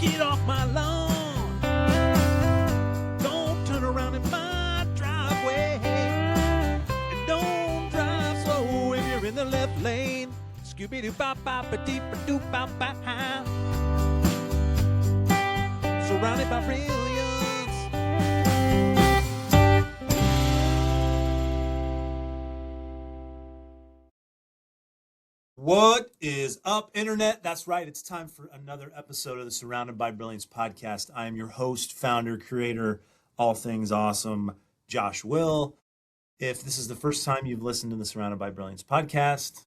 Get off my lawn. Don't turn around in my driveway. And don't drive slow if you're in the left lane. Scooby-Doo-bop-bop-a-deep-a-doop-bop-bop. Surrounded by brilliance. What is up, Internet? That's right. It's time for another episode of the Surrounded by Brilliance podcast. I am your host, founder, creator, all things awesome, Josh Will. If this is the first time you've listened to the Surrounded by Brilliance podcast,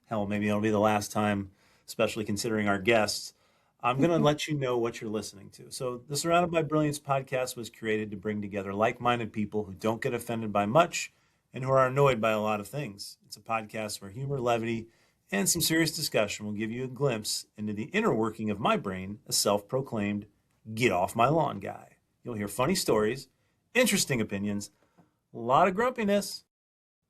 hell, maybe it'll be the last time, especially considering our guests, I'm going to let you know what you're listening to. So the Surrounded by Brilliance podcast was created to bring together like-minded people who don't get offended by much and who are annoyed by a lot of things. It's a podcast where humor, levity, and some serious discussion will give you a glimpse into the inner working of my brain, a self-proclaimed get off my lawn guy. You'll hear funny stories, interesting opinions, a lot of grumpiness,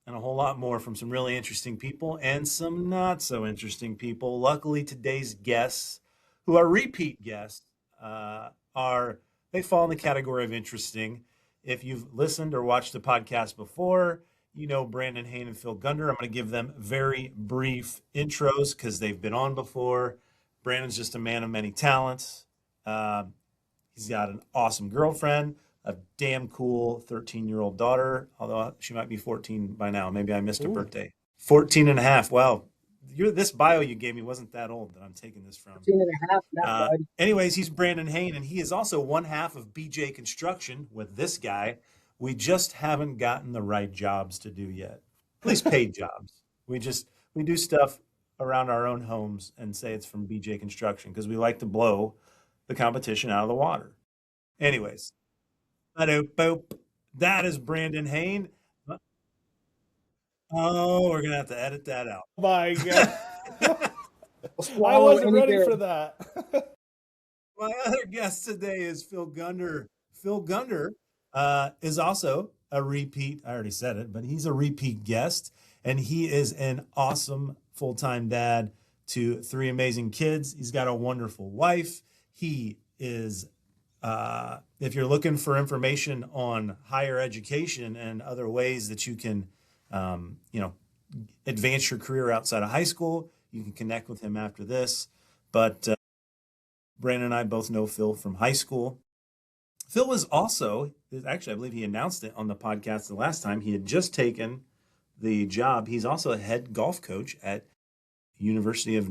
and a whole lot more from some really interesting people and some not so interesting people. Luckily, today's guests, who are repeat guests, they fall in the category of interesting. If you've listened or watched the podcast before, you know Brandon Hoehn and Phil Gunder. I'm going to give them very brief intros because they've been on before. Brandon's just a man of many talents. He's got an awesome girlfriend, a damn cool 13-year-old daughter, although she might be 14 by now. Maybe I missed her birthday. 14 and a half. Wow. This bio you gave me wasn't that old that I'm taking this from. 14 and a half. Anyways, he's Brandon Hoehn, and he is also one half of BJ Construction with this guy. We just haven't gotten the right jobs to do yet, at least paid jobs. We do stuff around our own homes and say it's from BJ Construction because we like to blow the competition out of the water. Anyways, that is Brandon Hoehn. Oh, we're going to have to edit that out. Oh my God. I wasn't ready for that. My other guest today is Phil Gunder. Phil Gunder is also a repeat. I already said it, but he's a repeat guest, and he is an awesome full-time dad to 3 amazing kids. He's got a wonderful wife. He is, if you're looking for information on higher education and other ways that you can, advance your career outside of high school, you can connect with him after this. But Brandon and I both know Phil from high school. Phil was also, actually, I believe he announced it on the podcast the last time. He had just taken the job. He's also a head golf coach at University of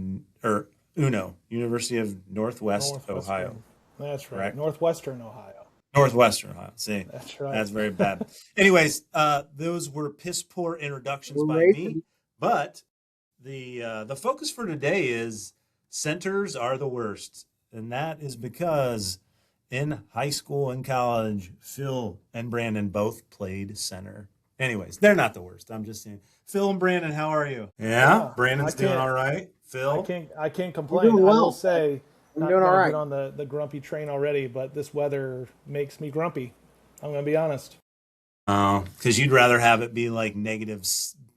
Northwest Ohio. That's right. Correct? Northwestern Ohio. Northwestern Ohio. See, that's right. That's very bad. Anyways, those were piss poor introductions by me. But the focus for today is centers are the worst. And that is because in high school and college, Phil and Brandon both played center. Anyways, they're not the worst. I'm just saying. Phil and Brandon, how are you? Yeah, Brandon's doing all right. Phil? I can't complain. Well. I will say, I'm doing all right. Get on the grumpy train already, but this weather makes me grumpy. I'm going to be honest. Oh, because you'd rather have it be like negative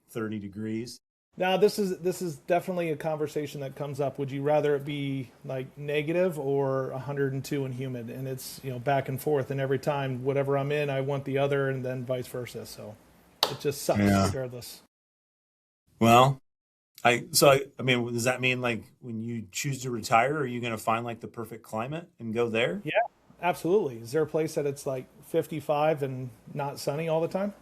30 degrees. Now, this is definitely a conversation that comes up. Would you rather it be like negative or 102 and humid? And it's, back and forth. And every time, whatever I'm in, I want the other, and then vice versa. So it just sucks regardless. Well, I mean, does that mean like when you choose to retire, are you going to find like the perfect climate and go there? Yeah, absolutely. Is there a place that it's like 55 and not sunny all the time?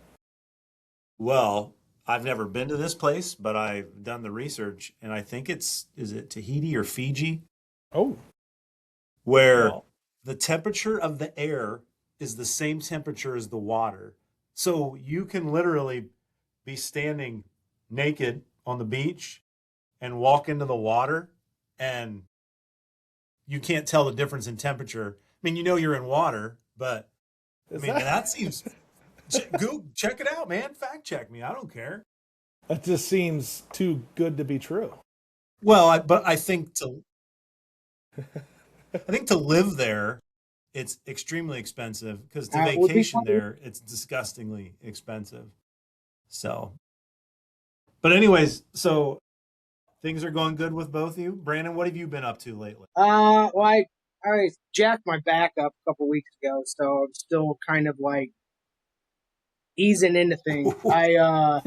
Well, I've never been to this place, but I've done the research, and I think is it Tahiti or Fiji? Oh. Where the temperature of the air is the same temperature as the water. So you can literally be standing naked on the beach and walk into the water, and you can't tell the difference in temperature. I mean, you're in water, but that seems... Check it out, man. Fact check me. I don't care. That just seems too good to be true. Well, I think to live there, it's extremely expensive because to vacation there, it's disgustingly expensive. So, but anyways, so things are going good with both of you. Brandon, what have you been up to lately? Well, I I jacked my back up a couple weeks ago, so I'm still kind of like easing into things. I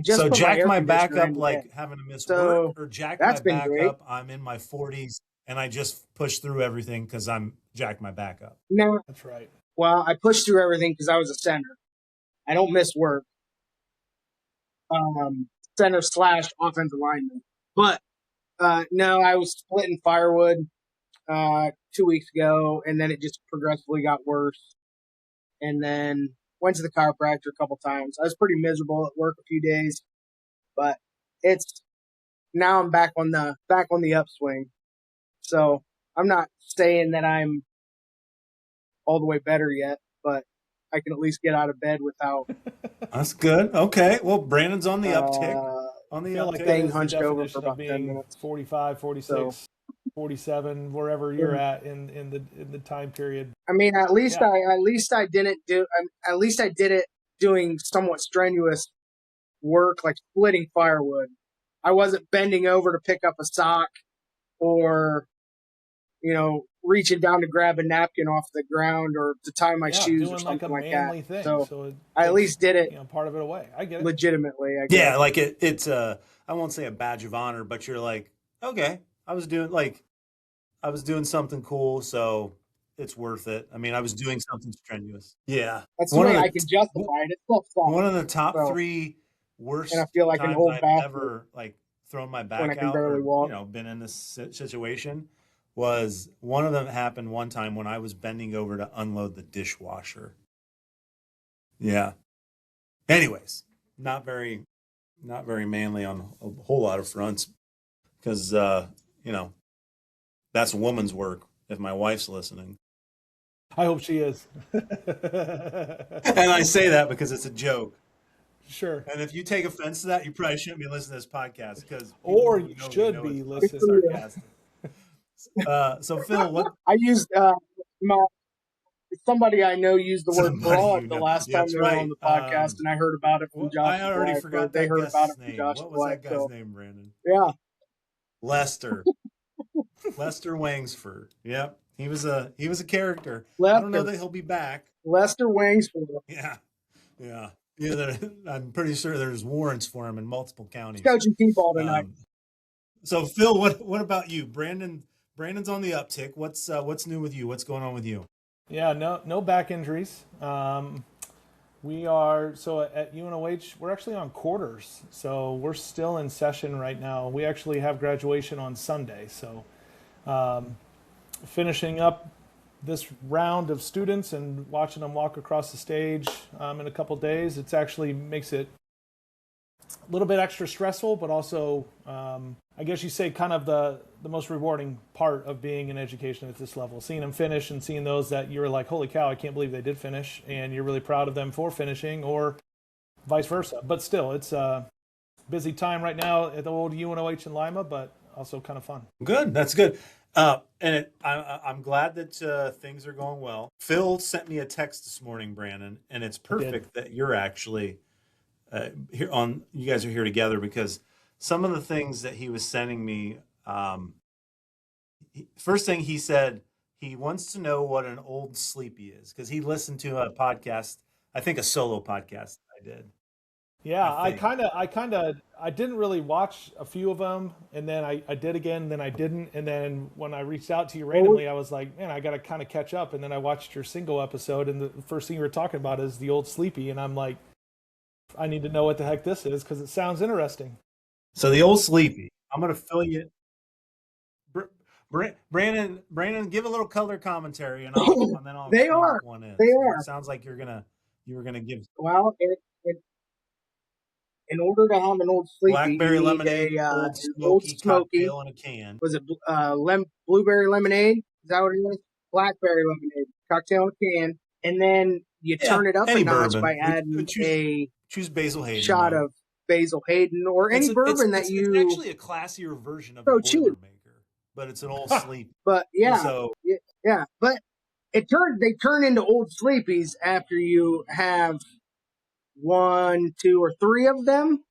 just So put my jacked air my back conditioner in up today. like having to miss work, So or jacked my that's been back great. up I'm in my 40s and I just pushed through everything because I'm jacked my back up. No, That's right. well, I pushed through everything because I was a center. I don't miss work. Center / offensive lineman. But no, I was splitting firewood 2 weeks ago, and then it just progressively got worse. And then went to the chiropractor a couple times. I was pretty miserable at work a few days, but it's now I'm back on the upswing. So I'm not saying that I'm all the way better yet, but I can at least get out of bed without That's good. Okay. Well, Brandon's on the uptick. uh, On the I feel like uptick. that staying is the hunched over for definition of about 10 being minutes. 45, 46, So 47, wherever you're at in the time period. I mean, at least Yeah. I didn't do. At least I did it doing somewhat strenuous work, like splitting firewood. I wasn't bending over to pick up a sock or reaching down to grab a napkin off the ground or to tie my Yeah, shoes or doing like a something like that. manly thing. So So it I at takes, least did it part of it away. I get it. legitimately, I guess. Yeah, like it's I won't say a badge of honor, but you're like, okay, I was doing something cool, so it's worth it. I mean, I was doing something strenuous. Yeah. That's the One way of I the can justify it. It's still fun. one of the top So, 3 and I worst feel like an times old I've bastard ever like thrown my when I back can out barely or walk. been in this situation was one of them happened one time when I was bending over to unload the dishwasher. Yeah. Anyways, not very manly on a whole lot of fronts because that's a woman's work if my wife's listening. I hope she is. And I say that because it's a joke. Sure. And if you take offense to that, you probably shouldn't be listening to this podcast because Or who you know me should know be it's It's listening. sarcastic. So Phil, what I used my somebody I know used the word somebody broad the last Yeah, time that's they were on right. the podcast, and I heard about it from I Josh's already wife, or forgot they that heard about it guest's from name. Josh's What was wife. that guy's So name, Brandon? yeah, Lester. Lester Wangsford. Yep. He was a character. I don't know Lester that he'll be back. Lester Wangsford, Yeah. Yeah. Yeah, I'm pretty sure there's warrants for him in multiple counties. coaching T-ball tonight. So Phil, what about you? Brandon's on the uptick. What's new with you? What's going on with you? Yeah, no back injuries. We are so at UNOH. We're actually on quarters, so we're still in session right now. We actually have graduation on Sunday, so finishing up this round of students and watching them walk across the stage in a couple days. It's actually makes it a little bit extra stressful, but also I guess you say kind of the most rewarding part of being in education at this level. Seeing them finish and seeing those that you're like, holy cow, I can't believe they did finish, and you're really proud of them for finishing, or vice versa. But still, it's a busy time right now at the old UNOH in Lima, but also kind of fun. Good. That's good. I'm glad that things are going well. Phil sent me a text this morning, Brandon, and it's perfect that you're actually here on. You guys are here together because some of the things that he was sending me. First thing he said, he wants to know what an old sleepy is because he listened to a podcast, I think a solo podcast I did. Yeah, I think. I didn't really watch a few of them, and then I did again, then I didn't, and then when I reached out to you randomly, I was like, man, I got to kind of catch up, and then I watched your single episode, and the first thing you were talking about is the old sleepy, and I'm like, I need to know what the heck this is because it sounds interesting. So the old sleepy. I'm going to fill you. Brandon, give a little color commentary, and then I'll They explain are. what one is. They It are. sounds like you were gonna give Well, in order to have an old sleepy, blackberry you need lemonade, an old old smoky smoky. cocktail in a can. Was it blueberry lemonade? Is that what it is? Blackberry lemonade cocktail in a can, and then you Yeah, turn it up any a notch bourbon. by We adding a choose Basil Hayden shot though. of Basil Hayden or any bourbon that It's you actually a classier version of the throw cheap. Boilermaker, but it's an old sleep. But yeah, So yeah. But they turn into old sleepies after you have 1, 2, or 3 of them,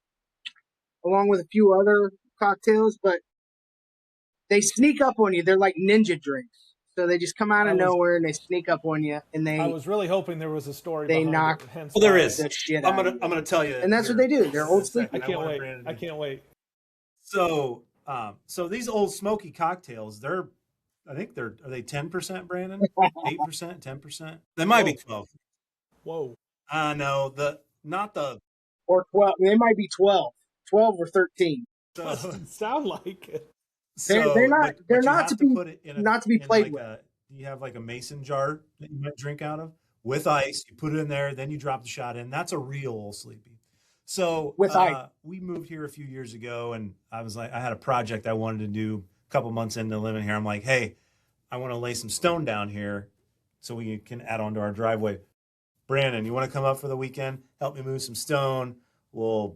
along with a few other cocktails. But they sneak up on you. They're like ninja drinks. So they just come out of nowhere and they sneak up on you, and I was really hoping there was a story. They behind knock. it, hence Well, there why. is. The shit I'm out of gonna tell you, and that's what they do. They're Old Sleepy. I can't wait. I can't wait. So, so these Old Smoky cocktails, are they 10%, Brandon? 8%, 10%? They might be 12. Whoa. No, not the Or 12. They might be 12. 12 or 13. Doesn't sound like it. They're not. But They're you not have to to be put it in not to be played with. You have like a mason jar that you might drink out of with ice. You put it in there, then you drop the shot in. That's a real Old Sleepy. So With ice. We moved here a few years ago, and I had a project I wanted to do a couple months into living here. I'm like, hey, I want to lay some stone down here so we can add on to our driveway. Brandon, you want to come up for the weekend? Help me move some stone. We'll,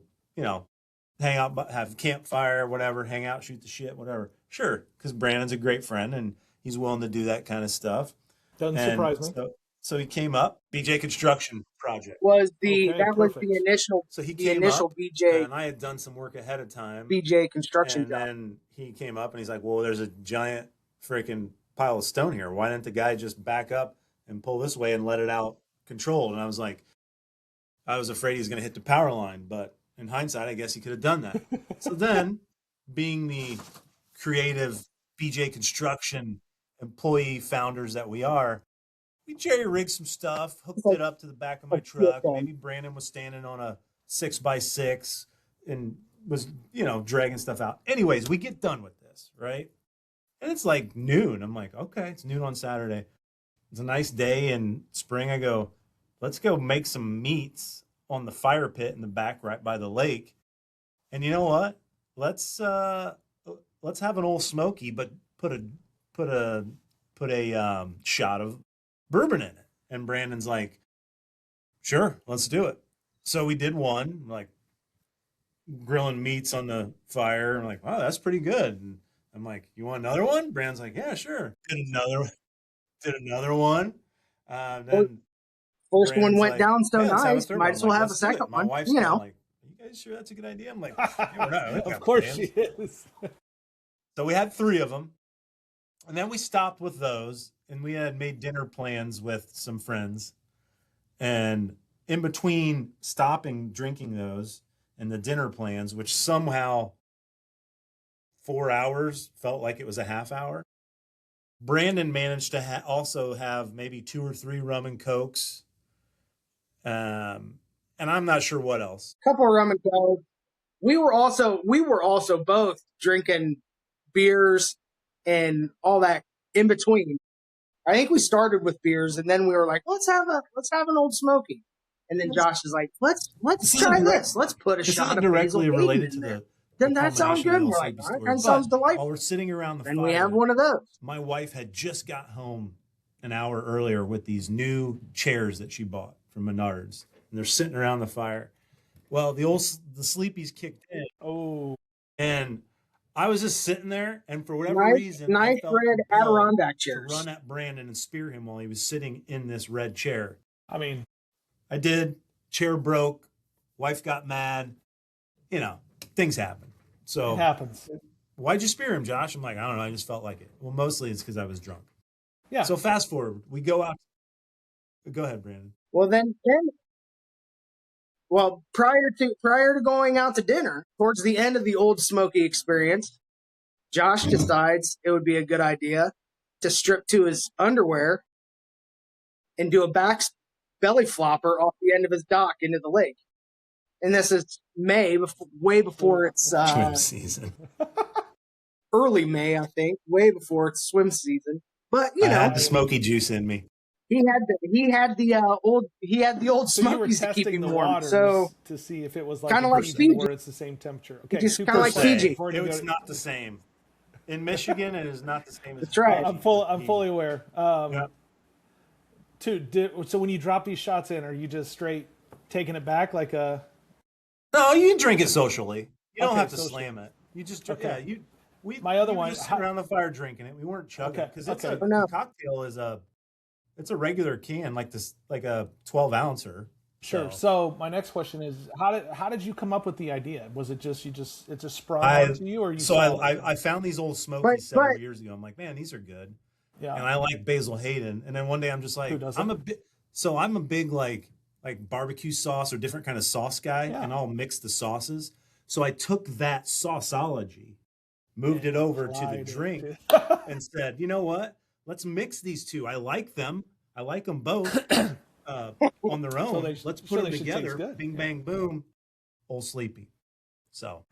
hang out, have campfire, whatever, hang out, shoot the shit, whatever. Sure, because Brandon's a great friend and he's willing to do that kind of stuff. Doesn't surprise me. So he came up. BJ Construction Project Was perfect. the initial? So he the came initial up, BJ and I had done some work ahead of time. BJ construction And job. then he came up and he's like, well, there's a giant freaking pile of stone here. Why didn't the guy just back up and pull this way and let it out controlled? And I was like, I was afraid he was going to hit the power line, but in hindsight, I guess he could have done that. So then, being the creative BJ Construction employee founders that we are, we jerry-rigged some stuff, hooked it up to the back of my truck. Maybe Brandon was standing on a 6x6 and was, dragging stuff out. Anyways, we get done with this, right? And it's like noon. I'm like, okay, it's noon on Saturday. It's a nice day in spring. I go, let's go make some meats on the fire pit in the back right by the lake. And you know what? Let's have an Old Smoky, but put a shot of bourbon in it. And Brandon's like, sure, let's do it. So we did one, like grilling meats on the fire. I'm like, wow, that's pretty good. And I'm like, you want another one? Brandon's like, yeah, sure. Did another one. Then First Brandon's one went like, down so "Hey, let's have a nice. third Might one." as I'm well like, have a "Let's do it." second My one. wife's kinda like, "Are you guys sure that's a good idea?" I'm like, "Yeah, we're not. We don't Of have course plans." she is. So we had 3 of them, and then we stopped with those, and we had made dinner plans with some friends. And in between stopping drinking those and the dinner plans, which somehow 4 hours felt like it was a half hour, Brandon managed to also have maybe 2 or 3 rum and cokes, and I'm not sure what else. Couple of rum and coke. We were also both drinking beers and all that in between. I think we started with beers, and then we were like, let's have an Old Smoky. And then Josh is like, let's try this. Let's put a This shot isn't of directly Hazel related Hayden to in there. the Then that sounds culmination good. of the We're Old like, Sleepy all right, story. that sounds But delightful. while we're sitting around the And fire, we have one of those. my wife had just got home an hour earlier with these new chairs that she bought from Menards, and they're sitting around the fire. Well, the Sleepies kicked in. Oh, And I was just sitting there, and for whatever reason, I Nice felt red compelled Adirondack to chairs. run at Brandon and spear him while he was sitting in this red chair. I mean, I did. Chair broke. Wife got mad. Things happen. So it happens. why'd you spear him, Josh? I'm like, I don't know. I just felt like it. Well, mostly it's because I was drunk. Yeah. So fast forward. We go out. Go ahead, Brandon. Well, prior to going out to dinner, towards the end of the Old Smoky experience, Josh decides it would be a good idea to strip to his underwear and do a back belly flopper off the end of his dock into the lake. And this is May, way before it's Swim season. early May, I think, way before it's swim season. But I had the smoky juice in me. he had the old So you were Smokies to keep testing him the warm. waters So to see if it was like Kinda a like Fiji Fiji. where it's the same temperature. Okay, Just super kinda like quick Fiji. before you It's go- not the same. In Michigan, it is not the same as That's right. I'm fully aware. Yeah. So when you drop these shots in, are you just straight taking it back like a? No, you can drink it socially. You don't Okay, have to socially. slam it. You just Okay. My other one, one- just sit around the fire drinking it. We weren't chugging Okay, because okay. the cocktail is it's a regular can like a 12 ouncer. Sure. So my next question is, how did you come up with the idea? Was it just it just sprung I onto you, or you so saw it? I found these old But smokies several years ago. I'm like, man, these are good, and Yeah. I like Basil Hayden. And then one day I'm just Who like, doesn't? I'm a big like barbecue sauce or different kind of sauce guy, Yeah. and I'll mix the sauces. So I took that sauceology, moved it over to the Applied drink, it and said, you know what? Let's mix these two. I like them. I like them both on their So own. Let's put them they should taste together. good. Bing, bang, boom. Ole Sleepy. So,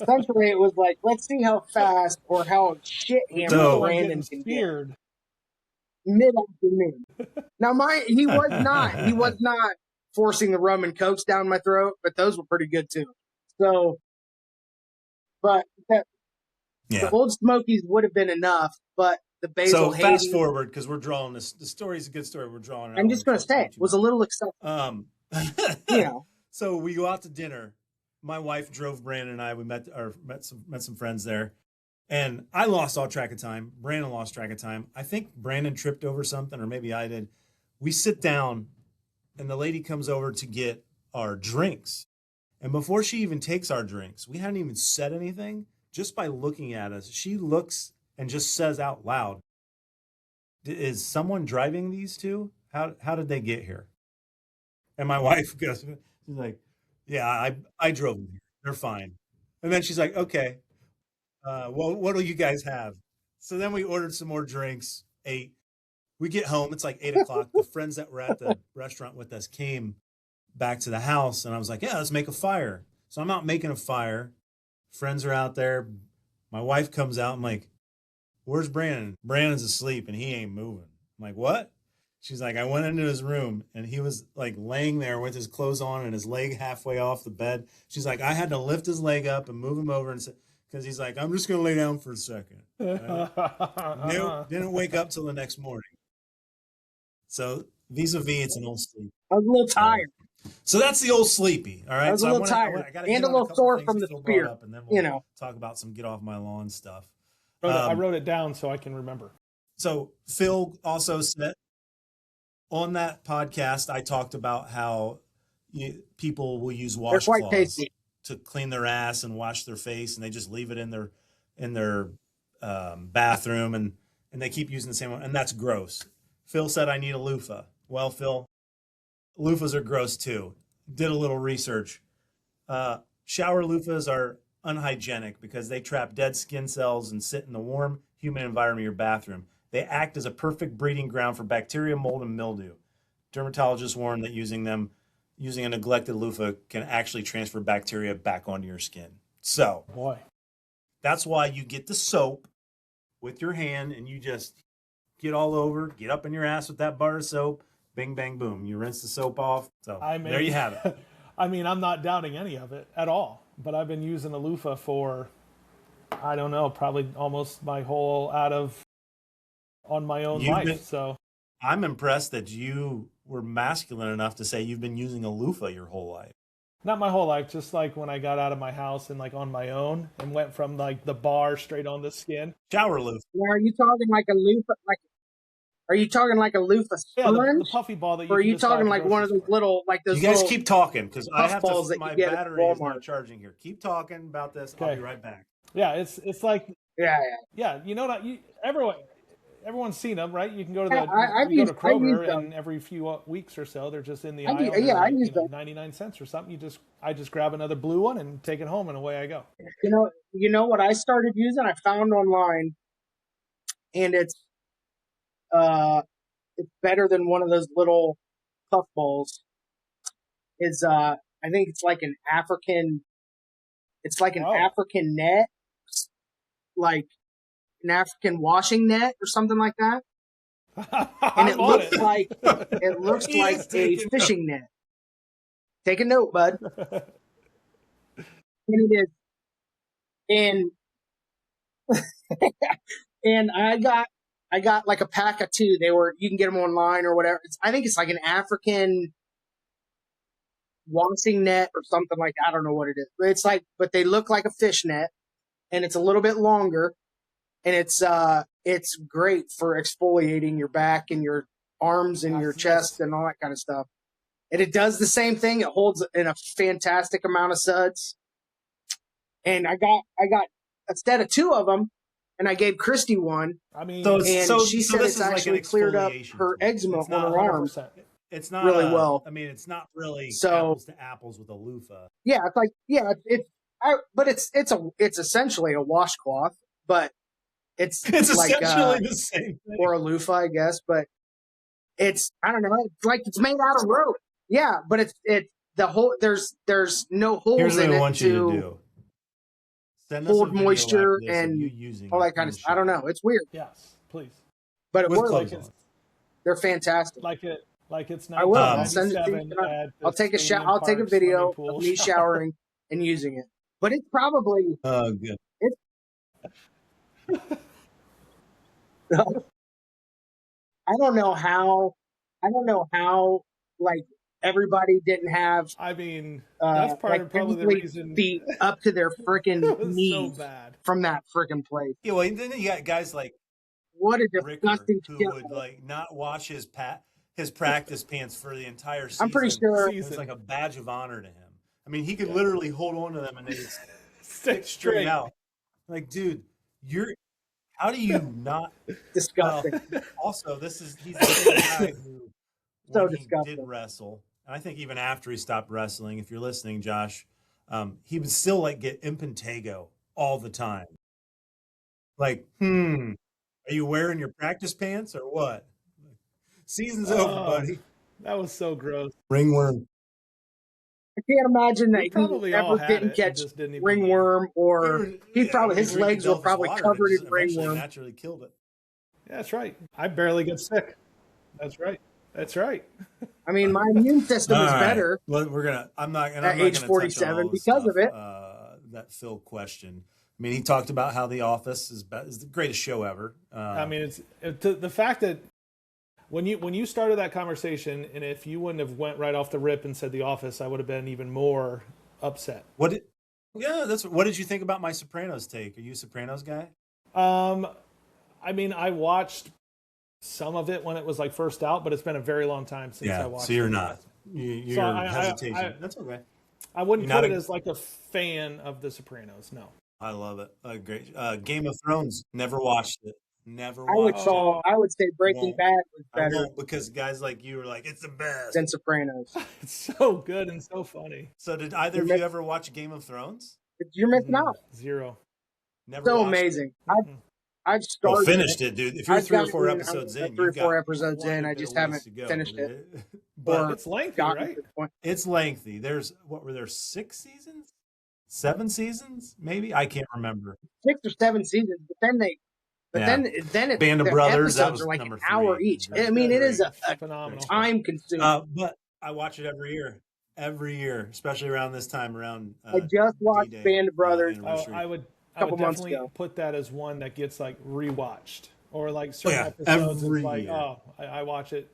essentially, it was like, let's see how fast or how shit You're hammered the So- one Brandon getting can get speared. mid-afternoon. Now, he was not forcing the rum and cokes down my throat, but those were pretty good too. So, but the yeah. Old Smokies would have been enough, but the Basil So fast Hayden, forward because we're drawing this. The story's a good story. We're drawing it out. I'm just going to say, was a little excessive. You know, So we go out to dinner. My wife drove Brandon and I. We met some friends there, and I lost all track of time. Brandon lost track of time. I think Brandon tripped over something, or maybe I did. We sit down, and the lady comes over to get our drinks. And before she even takes our drinks, we hadn't even said anything. Just by looking at us, she looks and just says out loud, "Is someone driving these two? How did they get here?" And my wife goes, she's like, "Yeah, I drove them here. They're fine." And then she's like, "Okay, well, what do you guys have?" So then we ordered some more drinks, ate. We get home. It's like 8 o'clock. The friends that were at the restaurant with us came back to the house, and I was like, "Yeah, let's make a fire." So I'm out making a fire. Friends are out there. My wife comes out. I'm like, "Where's Brandon?" "Brandon's asleep and he ain't moving." I'm like, "What?" She's like, "I went into his room and he was like laying there with his clothes on and his leg halfway off the bed." She's like, "I had to lift his leg up and move him over and because he's like, I'm just going to lay down for a second." Nope, didn't wake up till the next morning. So vis-a-vis, it's an Old Sleepy. I was a little tired. So that's the Old Sleepy. All right. I was a So little tired I gotta and hit a on little couple sore things from that the Phil spear. brought up, and then we'll You know, talk about some get off my lawn stuff. I wrote it down so I can remember. So Phil also said on that podcast, I talked about how people will use they're quite washcloths tasty. to clean their ass and wash their face, and they just leave it in their bathroom, and they keep using the same one, and that's gross. Phil said I need a loofah. Well, Phil, loofahs are gross too. Did a little research. Shower loofahs are unhygienic because they trap dead skin cells and sit in the warm, humid environment of your bathroom. They act as a perfect breeding ground for bacteria, mold, and mildew. Dermatologists warn that using a neglected loofah can actually transfer bacteria back onto your skin. So Boy, that's why you get the soap with your hand and you just get all over, get up in your ass with that bar of soap, bing, bang, boom. You rinse the soap off. So there you have it. I mean, I'm not doubting any of it at all, but I've been using a loofah for, I don't know, probably almost my whole on my own life. So I'm impressed that you were masculine enough to say you've been using a loofah your whole life. not my whole life, just like when I got out of my house and like on my own and went from like the bar straight on the skin. Shower loofah. Now, are you talking like a loofah? Are you talking like a loofah Yeah, sponge? the puffy ball that you or are can you just buy talking at the like one of grocery those store. little, like those You guys little keep talking because I puff have balls to. that My you get at battery is Walmart. not charging here. Keep talking about this. I'll Okay. be right back. Yeah, it's like Yeah, you know what everyone's seen them, right? You can go to I've you go to used- I've used Kroger them. and every few weeks or so they're just in the I aisle. do- and they're yeah, I like, use them. 99 cents or something. I just grab another blue one and take it home and away I go. You know what I started using? I found online, and it's better than one of those little puff balls. I think it's like an African. It's like an Oh. African net, like an African washing net or something like that. And I'm on it. like it looks He like is a taking fishing net. Take a note, bud. And it is, and and I got like a pack of two. You can get them online or whatever. I think it's like an African washing net or something like that. I don't know what it is. But they look like a fish net, and it's a little bit longer, and it's great for exfoliating your back and your arms and your chest and all that kind of stuff. And it does the same thing. It holds in a fantastic amount of suds. And I got a set of 2 of them, and I gave Christy one. I mean, She said it's actually cleared up her eczema on her arm. It's not really well. I mean, it's not really apples to apples with a loofah. Yeah, it's like but it's essentially a washcloth, but it's like, essentially the same thing. Or a loofah, I guess. But it's, I don't know, it's like it's made out of rope. Yeah, but it's the whole there's no holes Here's in what I it want you to do. Send us hold a video moisture like this and you using all that kind of stuff. I don't know. It's weird. Yes, please. But it With works. clothes on. They're fantastic. Like it's I will. Send it to you. I'll take a video of me showering and using it. But it's probably good. I don't know how like everybody didn't have. I mean, that's probably the reason. Feet up to their freaking knees so bad from that freaking place. Yeah, well, and then you got guys like what a disgusting Ricker, who would like not wash his practice pants for the entire season. I'm pretty sure it's like a badge of honor to him. I mean, he could literally hold on to them and they just stick straight out. Like, dude, how do you not? Disgusting. Also, he's the same guy who, so when disgusting. he did wrestle, and I think even after he stopped wrestling, if you're listening, Josh, he would still like get impetigo all the time. Like, are you wearing your practice pants or what? Season's over, buddy. That was so gross. Ringworm. I can't imagine that probably he ever didn't catch ringworm, or his legs were probably covered in ringworm. Naturally killed it. Yeah, that's right. I barely get sick. That's right. I mean, my immune system is better. Well, I'm not at age 47 because of it. That Phil question. I mean, he talked about how The Office is the greatest show ever. I mean, it's the fact that when you started that conversation, and if you wouldn't have went right off the rip and said The Office, I would have been even more upset. What did you think about my Sopranos take? Are you a Sopranos guy? I mean, I watched some of it when it was like first out, but it's been a very long time since I watched it. So you're not. You're hesitation. That's okay. I wouldn't put it as like a fan of The Sopranos, no. I love it. Great. Game of Thrones, never watched it. I would say Breaking Bad was better. Because guys like you were like, it's the best. Than Sopranos. It's so good and so funny. So did either of you ever watch Game of Thrones? You're missing out. Zero. Never. So amazing. I've started. Finished it, dude. If you're 3 or 4 episodes in, 3 or 4 episodes in, I just haven't finished it. But it's lengthy, right? It's lengthy. Were there 6 seasons? 7 seasons? Maybe? I can't remember. 6 or 7 seasons, but then then Band of Brothers, that was are like number an hour 3. each. I mean, it is a phenomenal time consuming. But I watch it every year, especially around this time. I just watched D-Day, Band of Brothers. I would definitely put that as one that gets like rewatched, or like certain episodes. It's like, I watch it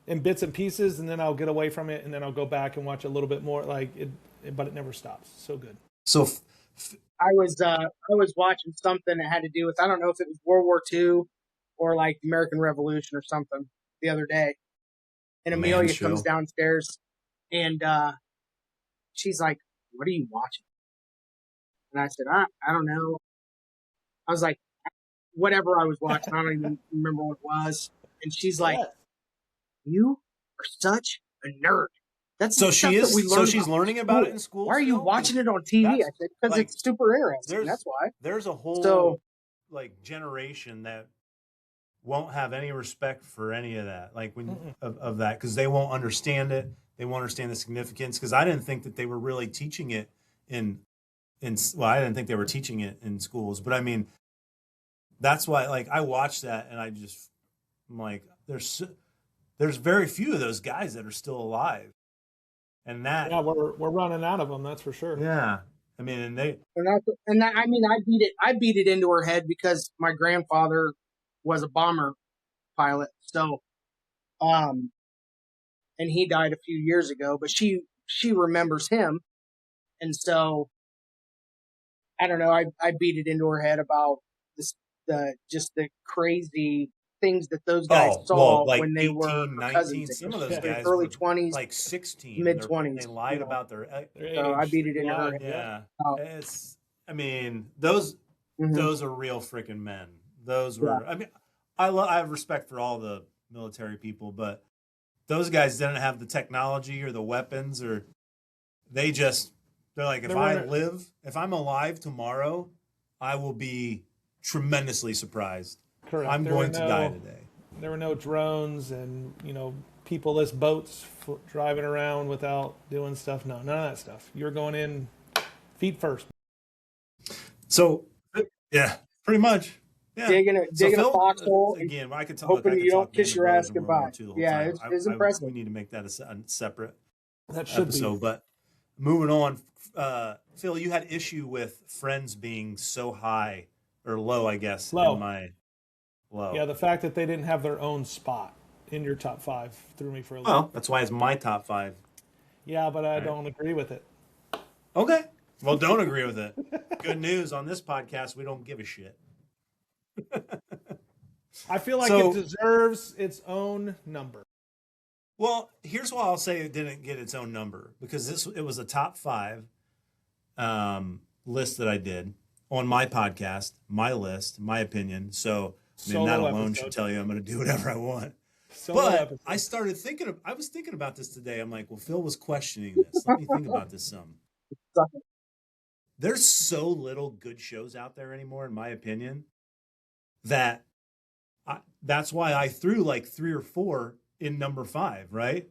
in bits and pieces, and then I'll get away from it, and then I'll go back and watch a little bit more. Like it, but it never stops. So good. So I was watching something that had to do with, I don't know if it was World War II or like the American Revolution or something the other day. And Amelia comes downstairs and she's like, "What are you watching?" And I said, I don't know. I was like, whatever I was watching, I don't even remember what it was. And she's like, "You are such a nerd." That's she's learning about it in school. Why are you watching it on TV? I said, because it's super interesting. That's why. There's a whole generation that won't have any respect for any of that, like of that, because they won't understand it. They won't understand the significance. Because I didn't think that they were really teaching it I didn't think they were teaching it in schools. But I mean, that's why, like, I watched that and I'm like, there's very few of those guys that are still alive. And we're running out of them. That's for sure. Yeah, I mean, I beat it into her head because my grandfather was a bomber pilot. So, and he died a few years ago. But she remembers him, and so I don't know. I beat it into her head about the crazy things that those guys Oh, saw well, like when they were 18, her 19, cousins. some of those Their guys early were 20s, like 16. mid They 20s. lied about their So I beat it into her. Lied, yeah. Oh. It's I mean, those Mhm. are real freaking men. Those Yeah. were I mean, I have respect for all the military people, but those guys didn't have the technology or the weapons, or they're like, There were- if I'm alive tomorrow, I will be tremendously surprised. Correct. I'm going to die today. There were no drones and people-less boats driving around without doing stuff. No, none of that stuff. You're going in feet first. So, yeah, pretty much. Yeah. Digging a Phil, foxhole. again, I could talk. hoping I could you don't talk kiss Band of your Brothers ass and World War goodbye. II the whole Yeah, time. it's impressive. We need to make that a separate That should episode. be. But moving on, Phil, you had issue with Friends being so high or low, I guess. Low. In my low. Yeah, the fact that they didn't have their own spot in your top 5 threw me for a loop. Well, that's why it's my top 5. Yeah, but I don't agree with it. Okay. Well, don't agree with it. Good news on this podcast, we don't give a shit. I feel like So- it deserves its own number. Well, here's why I'll say it didn't get its own number, because it was a top 5 list that I did on my podcast, my list, my opinion. So I mean, that Solo alone episode. should tell you I'm going to do whatever I want. Solo But episode. I was thinking about this today. I'm like, well, Phil was questioning this. Let me think about this some. There's so little good shows out there anymore, in my opinion, that that's why I threw like 3 or 4 in number 5, right?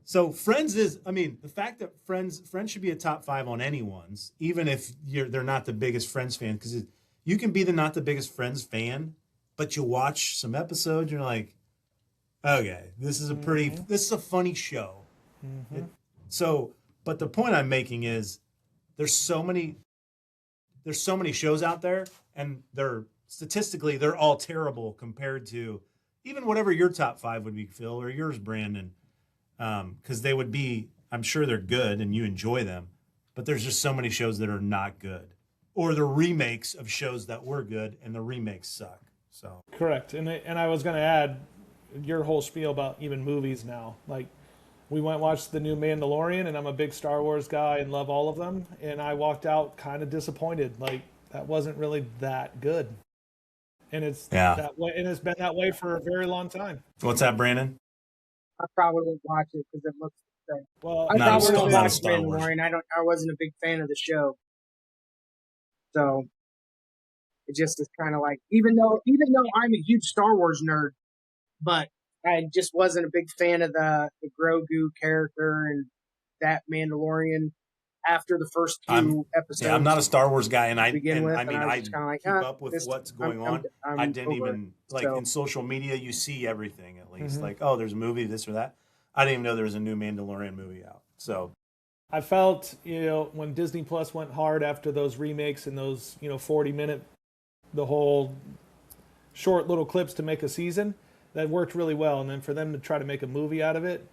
So Friends the fact that Friends should be a top 5 on anyone's, even if they're not the biggest Friends fan, because you can be not the biggest Friends fan, but you watch some episodes, you're like, okay, this is a funny show. But the point I'm making is there's so many shows out there, and statistically they're all terrible compared to even whatever your top 5 would be, Phil, or yours, Brandon. Because they would be, I'm sure they're good and you enjoy them, but there's just so many shows that are not good, or the remakes of shows that were good and the remakes suck. So Correct. And I was going to add your whole spiel about even movies now. Like, we went and watched the new Mandalorian, and I'm a big Star Wars guy and love all of them. And I walked out kind of disappointed. Like, that wasn't really that good. And it's that way, and it's been that way for a very long time. What's that, Brandon? I probably won't watch it because it looks the same. Well, I probably won't not a watch Star Wars. Mandalorian. I wasn't a big fan of the show, so it just is kind of like, even though I'm a huge Star Wars nerd, but I just wasn't a big fan of the Grogu character and that Mandalorian after the first few episodes. Yeah, I'm not a Star Wars guy, and I was just kinda like, keep up with what's going on. I didn't even in social media. You see everything at least, like, oh, there's a movie, this or that. I didn't even know there was a new Mandalorian movie out. So I felt, when Disney Plus went hard after those remakes and those, 40-minute, the whole short little clips to make a season, that worked really well. And then for them to try to make a movie out of it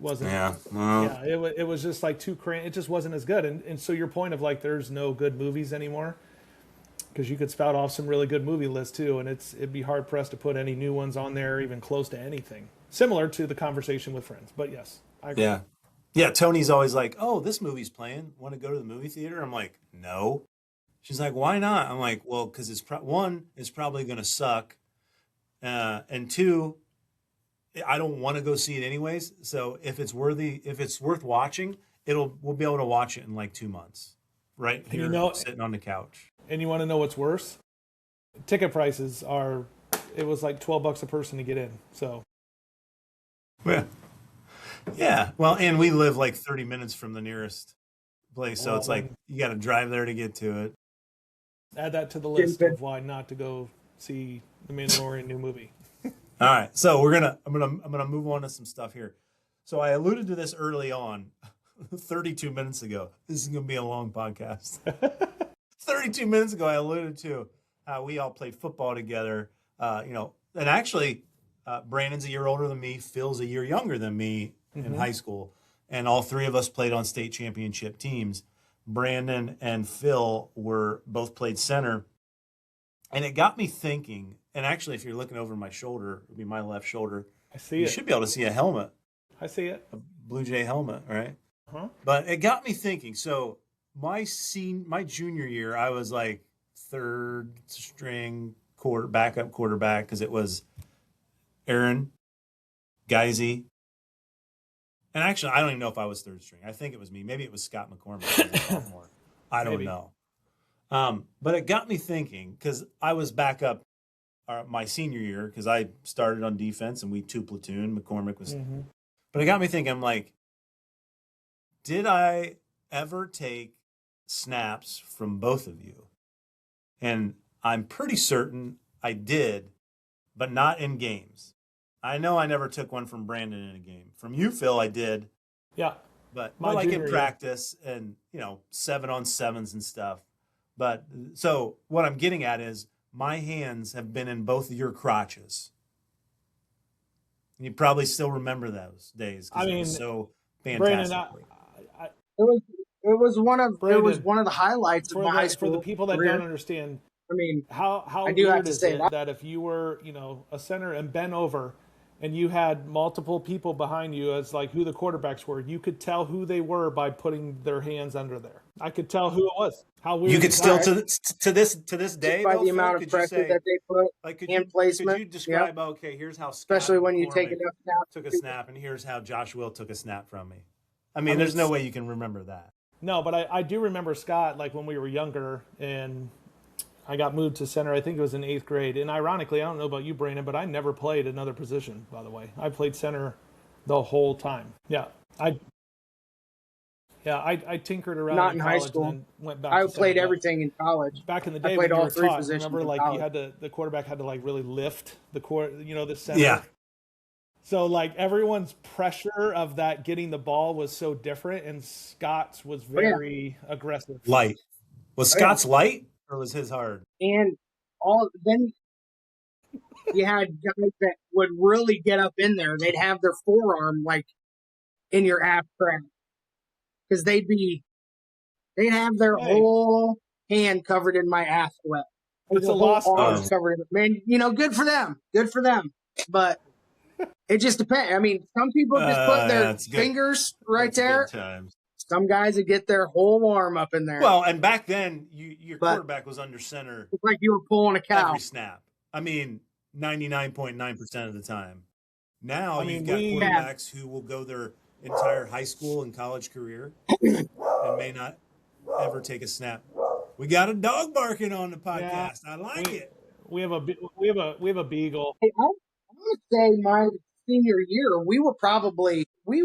wasn't. It was just like it just wasn't as good. And so your point of like, there's no good movies anymore, because you could spout off some really good movie lists too, and it'd be hard pressed to put any new ones on there, even close to anything similar to the conversation with Friends. But yes, I agree. Yeah. Tony's always like, "Oh, this movie's playing. Want to go to the movie theater?" I'm like, "No." She's like, "Why not?" I'm like, "Well, because it's probably going to suck, and 2, I don't want to go see it anyways. So if it's worth watching, we'll be able to watch it in like 2 months, right here, sitting on the couch." And you want to know what's worse? Ticket prices it was like $12 a person to get in. So. Yeah. Well, and we live like 30 minutes from the nearest place, so it's like you got to drive there to get to it. Add that to the list of why not to go see the Mandalorian new movie. All right, so I'm gonna move on to some stuff here. So I alluded to this early on, 32 minutes ago. This is gonna be a long podcast. 32 minutes ago, I alluded to how we all played football together. And actually, Brandon's a year older than me. Phil's a year younger than me in high school, and all 3 of us played on state championship teams. Brandon and Phil both played center, and it got me thinking and actually, if you're looking over my shoulder, it would be my left shoulder. I see You it. should be able to see a helmet, I see it. a Blue Jay helmet, right? Huh? But it got me thinking. So my junior year, I was like third string backup quarterback because it was Aaron, Geisy, and actually, I don't even know if I was third string. I think it was me. Maybe it was Scott McCormick. I don't Maybe. know. But it got me thinking because I was backup my senior year because I started on defense and we two platoon. McCormick was, but it got me thinking. I'm like, did I ever take snaps from both of you? And I'm pretty certain I did, but not in games. I know I never took one from Brandon in a game. From you, Phil, I did. Yeah. But My like in junior year. practice and, 7-on-7s and stuff. But so what I'm getting at is my hands have been in both of your crotches. And you probably still remember those days because it was so fantastic. Brandon, It was one of Brandon, one of the highlights of my high school for the people that career. don't understand, I mean, how I do have weird to is say it that if you were, a center and bent over and you had multiple people behind you as like who the quarterbacks were, you could tell who they were by putting their hands under there. I could tell who it was. How weird. You could is still that? to this day by though, the Phil, amount of could you pressure say, that they put, like hand placement. Could you describe? Okay, here's how Scott especially when you take McCormick enough snaps. took a snap, and here's how Josh Will took a snap from me. I mean, there's no way you can remember that. No, but I do remember Scott, like when we were younger and I got moved to center. I think it was in 8th grade. And ironically, I don't know about you, Brandon, but I never played another position, by the way. I played center the whole time. Yeah. I tinkered around Not in high college school. and then went back I to played center. everything in college. Back in the day, I played when you all were three taught, positions. remember, in like college. the quarterback had to like really lift the center. Yeah. So like everyone's pressure of that getting the ball was so different, and Scott's was very aggressive. Light. Was Scott's light or was his hard? And then you had guys that would really get up in there. They'd have their forearm like in your ass crack because they'd have their whole hand covered in my ass sweat. It's a lost arms covered in it. Man, good for them. Good for them. But it just depends. I mean, some people just put their fingers right there. Some guys would get their whole arm up in there. Well, and back then, your quarterback was under center. It's like you were pulling a cow. Every snap. I mean, 99.9% of the time. Now you've got quarterbacks who will go their entire high school and college career and may not ever take a snap. We got a dog barking on the podcast. I like it. We have a beagle. Hey, I would say my senior year,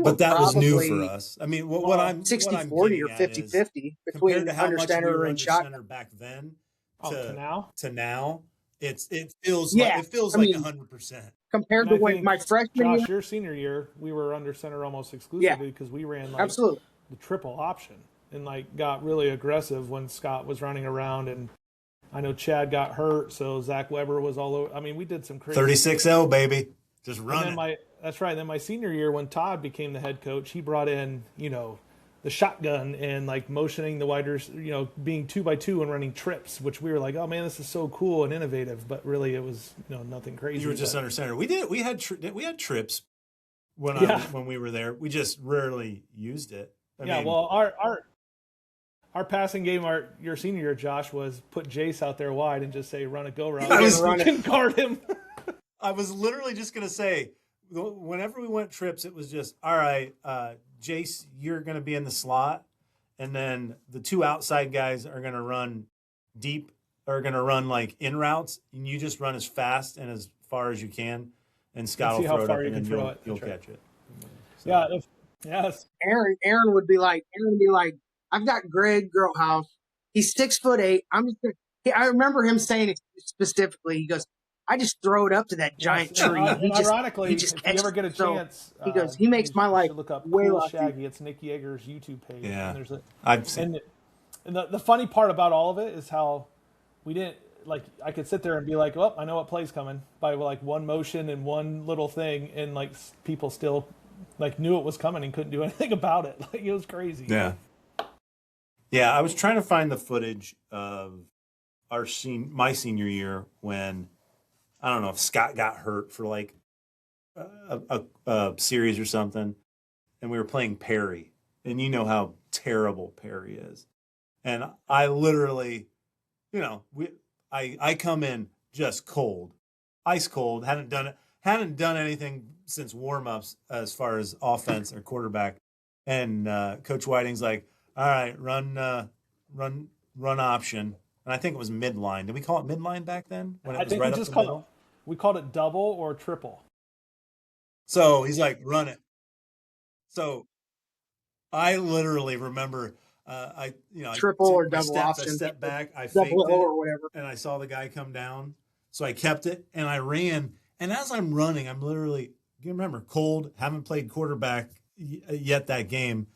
but that was new for us. I mean, what I'm 60-40 or 50-50 between under center and shotgun back then to now. It feels like 100%. Compared to when my freshman year, your senior year, we were under center almost exclusively because we ran the triple option and like got really aggressive when Scott was running around, and I know Chad got hurt, so Zach Weber was all over. I mean, we did some crazy 36-0, baby. Just run it. That's right. Then my senior year, when Todd became the head coach, he brought in, the shotgun and like motioning the widers, being 2x2 and running trips, which we were like, oh man, this is so cool and innovative. But really, it was nothing crazy. You were just under center. We had trips when we were there. We just rarely used it. I mean, well, our passing game, your senior year, Josh, was put Jace out there wide and just say run a go route. You can guard him. I was literally just gonna say, whenever we went trips, it was just all right. Jace, you're gonna be in the slot, and then the two outside guys are gonna run deep, are gonna run like in routes, and you just run as fast and as far as you can, and Scott will throw it up, and then you'll catch it. So. Yes. Aaron would be like, I've got Greg Grothouse. He's 6'8". I remember him saying it specifically. He goes, I just throw it up to that giant tree. Ironically, if you ever get a chance, he goes, he makes my life look up way Cool less Shaggy. It's Nick Yeager's YouTube page. Yeah, and I've seen. And the funny part about all of it is how we didn't I could sit there and be like, I know what play's coming by like one motion and one little thing, and like people still knew it was coming and couldn't do anything about it. Like it was crazy. Yeah. Yeah, I was trying to find the footage of my senior year when I don't know if Scott got hurt for like a series or something, and we were playing Perry, and you know how terrible Perry is, and I literally, I come in just cold, ice cold, hadn't done anything since warm-ups as far as offense or quarterback, and Coach Whiting's like, all right, run option. And I think it was midline. Did we call it midline back then? When it was right up the middle? We called it double or triple. So he's like, run it. So I literally remember, triple or double option. I stepped back, I double faked it, or whatever, and I saw the guy come down. So I kept it, and I ran. And as I'm running, I'm literally, you remember, cold, haven't played quarterback yet that game.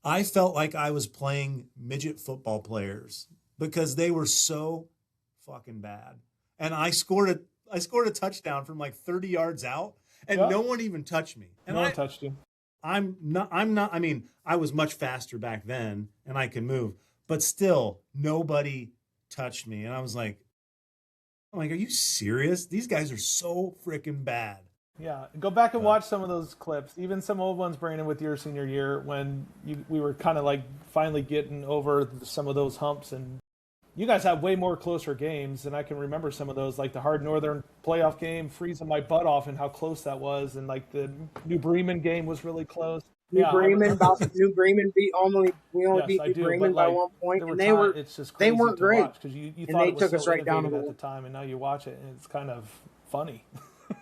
I felt like I was playing midget football players because they were so fucking bad. And I scored a touchdown from like 30 yards out, and no one even touched me. And no one touched you. I mean, I was much faster back then and I could move, but still nobody touched me. And I was like, are you serious? These guys are so freaking bad. Yeah, go back and watch some of those clips, even some old ones, Brandon, with your senior year when we were kind of like finally getting over some of those humps, and you guys had way more closer games, and I can remember some of those, like the Hard Northern playoff game, freezing my butt off, and how close that was, and like the New Bremen game was really close. New Bremen beat New Bremen by 1 point, and they weren't great because you and thought they it was took so us right down to at the time, and now you watch it and it's kind of funny.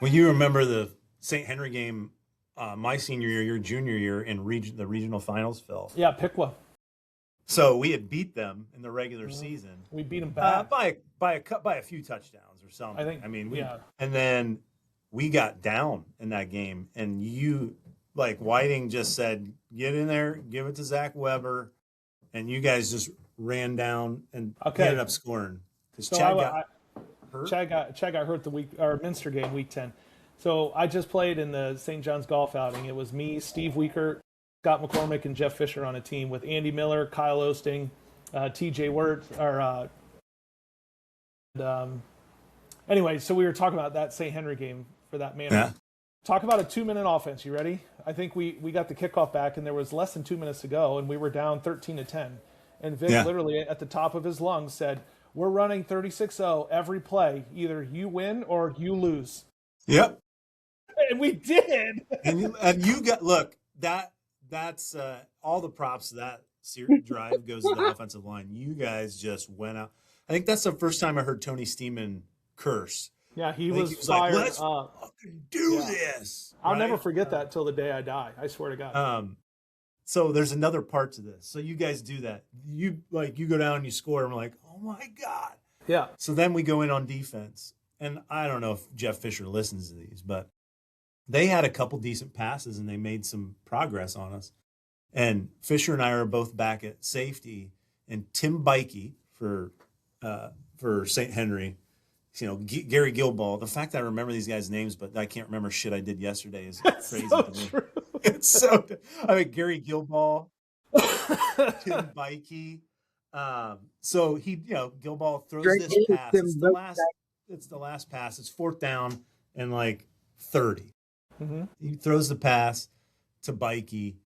Well, you remember the St. Henry game my senior year, your junior year in the regional finals, Phil? Yeah, Piqua. So we had beat them in the regular season. We beat them back by a few touchdowns or something. I think. I mean, and then we got down in that game, and Whiting just said, "Get in there, give it to Zach Weber," and you guys just ran down and ended up scoring because Chad got hurt. Chad got hurt our Minster game, week 10. So I just played in the St. John's golf outing. It was me, Steve Weikert, Scott McCormick, and Jeff Fisher on a team with Andy Miller, Kyle Osting, TJ Wirt. Anyway, so we were talking about that St. Henry game for that man. Yeah. Talk about a 2-minute offense. You ready? I think we got the kickoff back, and there was less than 2 minutes to go, and we were down 13-10. And Vic literally at the top of his lungs said, "We're running 36-0 every play. Either you win or you lose." Yep. And we did. and you got that's all the props to that drive goes to the offensive line. You guys just went out. I think that's the first time I heard Tony Steeman curse. Yeah, he was fired. Like, let's fucking do this. I'll never forget that till the day I die. I swear to God. So there's another part to this. So you guys do that. You go down and you score, and we're like, oh my God. Yeah. So then we go in on defense. And I don't know if Jeff Fisher listens to these, but they had a couple decent passes and they made some progress on us. And Fisher and I are both back at safety, and Tim Bikey for St. Henry, Gary Gilball. The fact that I remember these guys' names, but I can't remember shit I did yesterday is crazy to me. True. It's so. Gary Gilball, Tim Bikey. So he, Gilball throws this pass. It's the last pass. It's 4th down and 30. Mm-hmm. He throws the pass to Bikey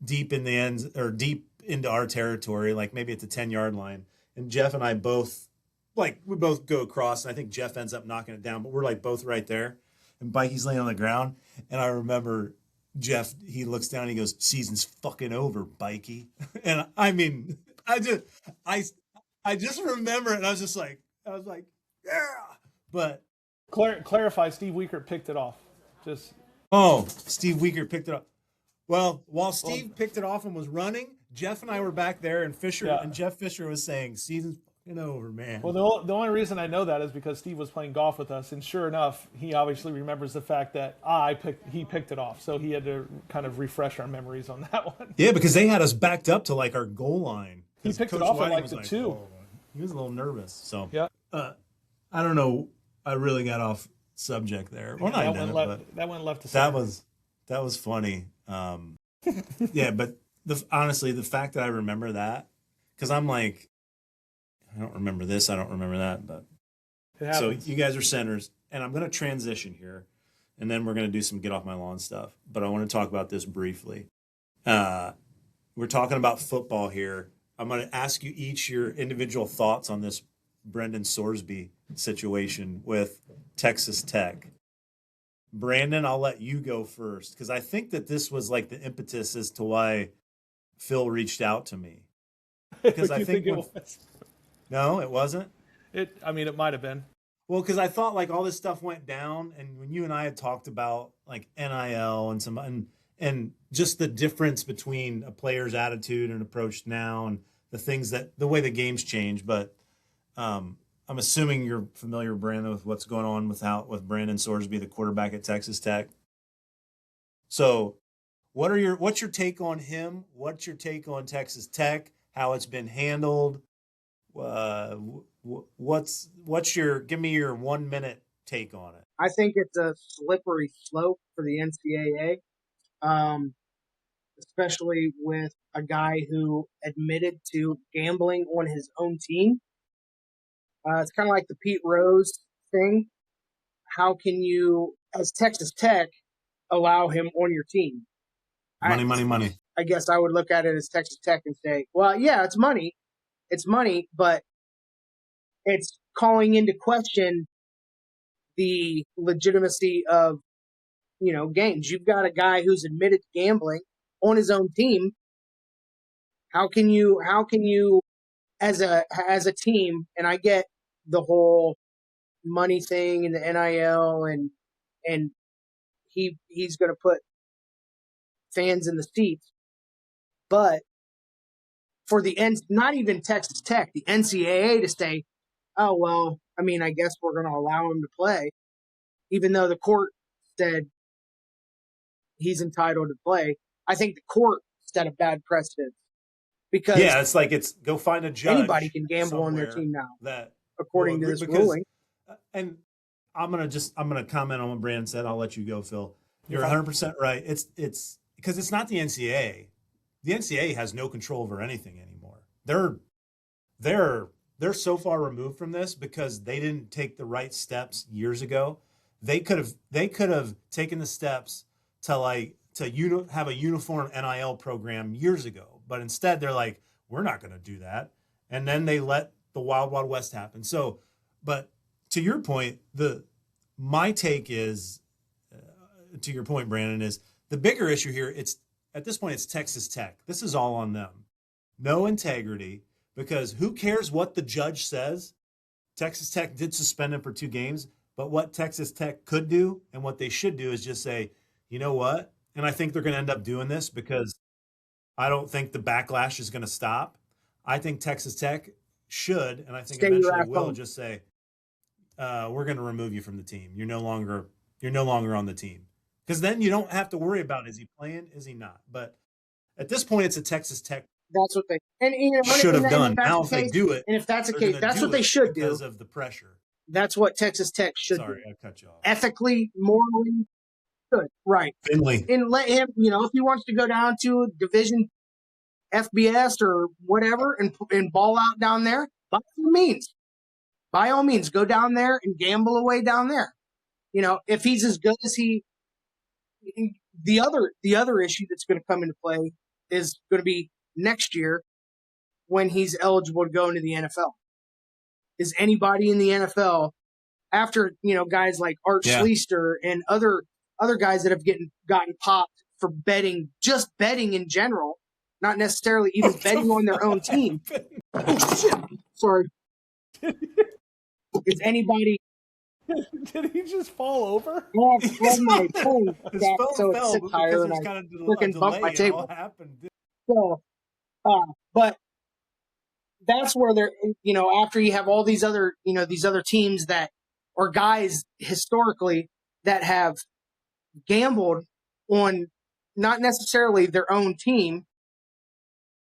deep in the ends or deep into our territory, maybe at the 10-yard line. And Jeff and I both, we both go across, and I think Jeff ends up knocking it down, but we're both right there. And Bikey's laying on the ground. And I remember Jeff, he looks down and he goes, "Season's fucking over, Bikey." And I mean, I just remember it, and I was like, yeah. But clarify, Steve Weikert picked it off. Steve Weikert picked it up. Well, while Steve picked it off and was running, Jeff and I were back there, and Jeff Fisher was saying, "Season's fucking over, man." Well, the only reason I know that is because Steve was playing golf with us, and sure enough, he obviously remembers the fact that he picked it off, so he had to kind of refresh our memories on that one. Yeah, because they had us backed up to our goal line. He picked it off at the 2. Oh, he was a little nervous. So yeah, I don't know. I really got off subject there. Well, that went left to center. That was funny. Yeah, but honestly, the fact that I remember that, because I'm I don't remember this, I don't remember that, but so you guys are centers. and I'm going to transition here, and then we're going to do some get off my lawn stuff. But I want to talk about this briefly. We're talking about football here. I'm going to ask you each your individual thoughts on this Brendan Sorsby situation with Texas Tech. Brandon, I'll let you go first because I think that this was like the impetus as to why Phil reached out to me. Because I think it was. No, it wasn't. It might have been. Well, because I thought like all this stuff went down, and when you and I had talked about like NIL and just the difference between a player's attitude and approach now, and the way the game's changed. But I'm assuming you're familiar, Brandon, with what's going on with Brandon Sorsby, the quarterback at Texas Tech. So, what's your take on him? What's your take on Texas Tech? How it's been handled? Give me your 1 minute take on it. I think it's a slippery slope for the NCAA, especially with a guy who admitted to gambling on his own team. It's kind of like the Pete Rose thing. How can you, as Texas Tech, allow him on your team? Money. I guess I would look at it as Texas Tech and say, well, yeah, it's money, but it's calling into question the legitimacy of, games. You've got a guy who's admitted to gambling on his own team. How can you as a team, and I get the whole money thing and the NIL and he's going to put fans in the seats, but for not even Texas Tech, the NCAA to say, oh, well, I guess we're going to allow him to play, even though the court said he's entitled to play. I think the court set a bad precedent because it's go find a judge. Anybody can gamble on their team now, according to this ruling. And I'm gonna comment on what Brandon said. I'll let you go, Phil. You're 100% right. It's because it's not the NCAA. The NCAA has no control over anything anymore. They're so far removed from this because they didn't take the right steps years ago. They could have taken the steps to have a uniform NIL program years ago, but instead they're like, we're not going to do that, and then they let the Wild Wild West happen. So, but to your point, my take is, to your point, Brandon, is the bigger issue here. At this point, it's Texas Tech. This is all on them. No integrity, because who cares what the judge says? Texas Tech did suspend him for 2 games, but what Texas Tech could do and what they should do is just say, you know what? And I think they're going to end up doing this because I don't think the backlash is going to stop. I think Texas Tech should, and I think eventually will, just say, we're going to remove you from the team. You're no longer on the team. Because then you don't have to worry about, is he playing, is he not? But at this point, it's a Texas Tech. That's what they should have done. Now, if they do it, and if that's the case, that's what they should do because of the pressure. That's what Texas Tech should do. Sorry, I cut you off. Ethically, morally, good, right? Finley, and let him. If he wants to go down to Division FBS or whatever and ball out down there, by all means, go down there and gamble away down there. If he's as good as he. The other issue that's going to come into play is going to be next year when he's eligible to go into the NFL. Is anybody in the NFL after guys like Art Schleister and other guys that have gotten popped for betting in general, not necessarily even betting on their own team? Oh shit! Sorry. Is anybody? Did he just fall over? Well, my phone so it sits higher and I freaking bumped my table. So, but that's where they're, after you have all these other teams that, or guys historically that have gambled on not necessarily their own team,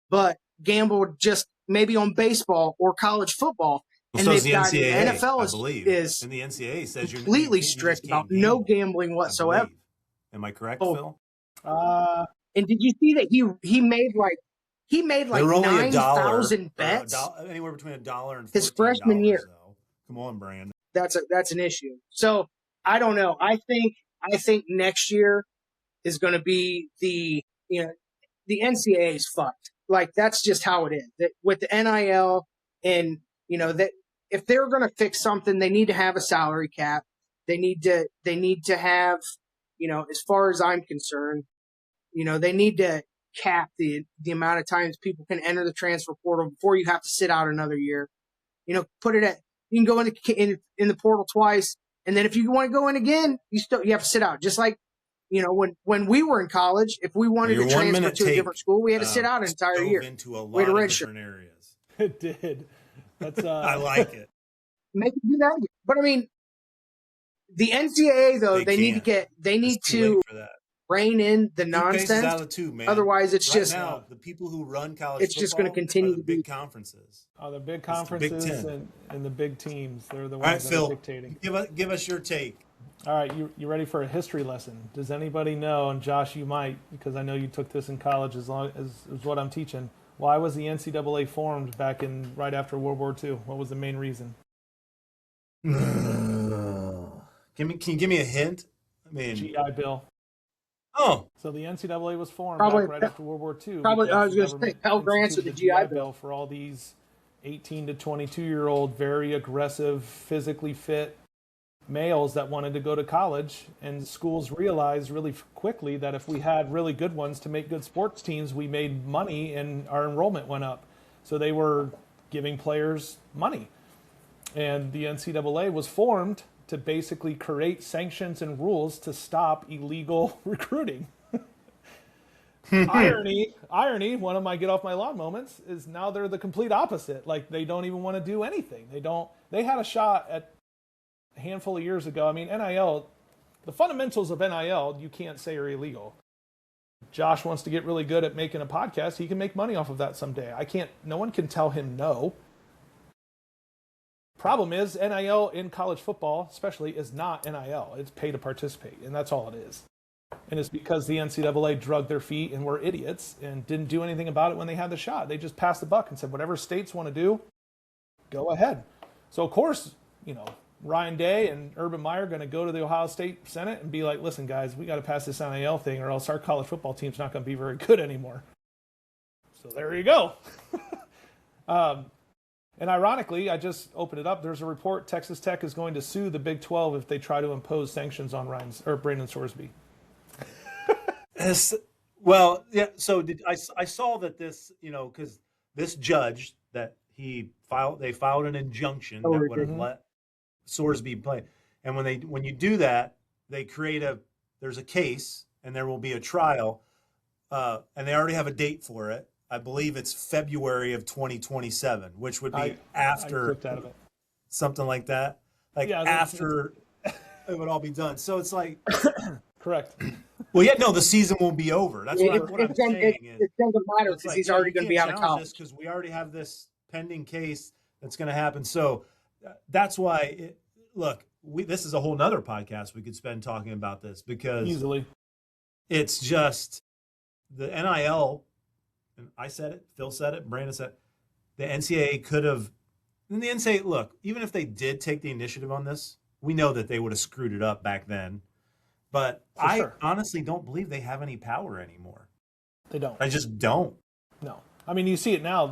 but gambled just maybe on baseball or college football. And they've got the NFL is and the NCAA says completely strict about no gambling whatsoever. Am I correct, Phil? And did you see that he made like 9,000 bets? Anywhere between $1 and $14, his freshman year. Though. Come on, Brandon. that's an issue. So I don't know. I think next year is going to be the NCAA is fucked. Like that's just how it is. That with the NIL and that if they're going to fix something, they need to have a salary cap. They need to have as far as I'm concerned, they need to cap the amount of times people can enter the transfer portal before you have to sit out another year. Put it at you can go in the portal twice, and then if you want to go in again, you have to sit out. Just like when we were in college, if we wanted to transfer to a different school, we had to sit out an entire year. Into a lot of different areas. It did. That's I like it. Make it do that again. But I mean, the NCAA though they need to rein in the nonsense. Out of two, man. Otherwise, it's just now the people who run college. It's just going to continue to big conferences. Oh, the big conferences and the big teams. They're the ones All right, that Phil, are dictating. Give us your take. All right, you ready for a history lesson? Does anybody know, and Josh, you might, because I know you took this in college as long as what I'm teaching, why was the NCAA formed back right after World War II? What was the main reason? Can you give me a hint? I mean, GI Bill. Oh. So the NCAA was formed right after World War II. Probably, I was going to say, Pell Grants with the GI Bill. For all these 18 to 22-year-old, very aggressive, physically fit males that wanted to go to college, and schools realized really quickly that if we had really good ones to make good sports teams, we made money and our enrollment went up. So they were giving players money. And the NCAA was formed to basically create sanctions and rules to stop illegal recruiting. Irony, one of my get off my lawn moments is now they're the complete opposite. Like they don't even want to do anything. They had a shot at a handful of years ago. I mean, NIL, the fundamentals of NIL, you can't say are illegal. Josh wants to get really good at making a podcast. He can make money off of that someday. No one can tell him no. Problem is, NIL in college football, especially, is not NIL. It's pay to participate, and that's all it is. And it's because the NCAA drugged their feet and were idiots and didn't do anything about it when they had the shot. They just passed the buck and said, whatever states want to do, go ahead. So, of course, Ryan Day and Urban Meyer are going to go to the Ohio State Senate and be like, listen, guys, we got to pass this NIL thing or else our college football team's not going to be very good anymore. So there you go. And ironically, I just opened it up. There's a report Texas Tech is going to sue the Big 12 if they try to impose sanctions on Brandon Sorsby. Well, yeah. So I saw that this, because this judge that they filed an injunction that would have let Sorsby play, and when you do that, they there's a case and there will be a trial, and they already have a date for it. I believe it's February of 2027, which would be after something like that. After it would all be done. So it's like correct. Well, yeah, no, the season won't be over. That's what I'm saying. It doesn't matter because he's already going to be out of college. Because we already have this pending case that's going to happen. So that's why. This is a whole nother podcast we could spend talking about this because easily. It's just the NIL. And I said it, Phil said it, Brandon said it. The NCAA could have. And the NCAA, look, even if they did take the initiative on this, we know that they would have screwed it up back then. But I honestly don't believe they have any power anymore. They don't. I just don't. No. I mean, you see it now.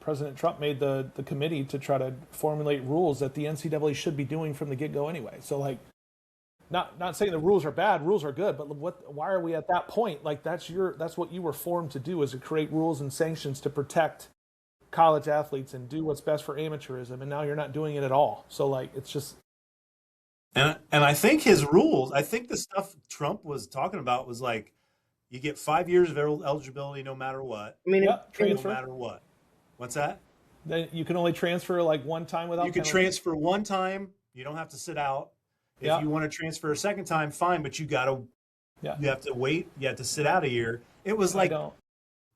President Trump made the committee to try to formulate rules that the NCAA should be doing from the get-go anyway. So, not saying the rules are bad, rules are good, but why are we at that point? That's what you were formed to do, is to create rules and sanctions to protect college athletes and do what's best for amateurism, and now you're not doing it at all. So it's just. And I think his rules, I think the stuff Trump was talking about was you get 5 years of eligibility no matter what. I mean, transfer. No matter what. What's that? Then you can only transfer one time without. You can transfer one time. You don't have to sit out. If you want to transfer a second time, fine, but you have to wait. You have to sit out a year. It was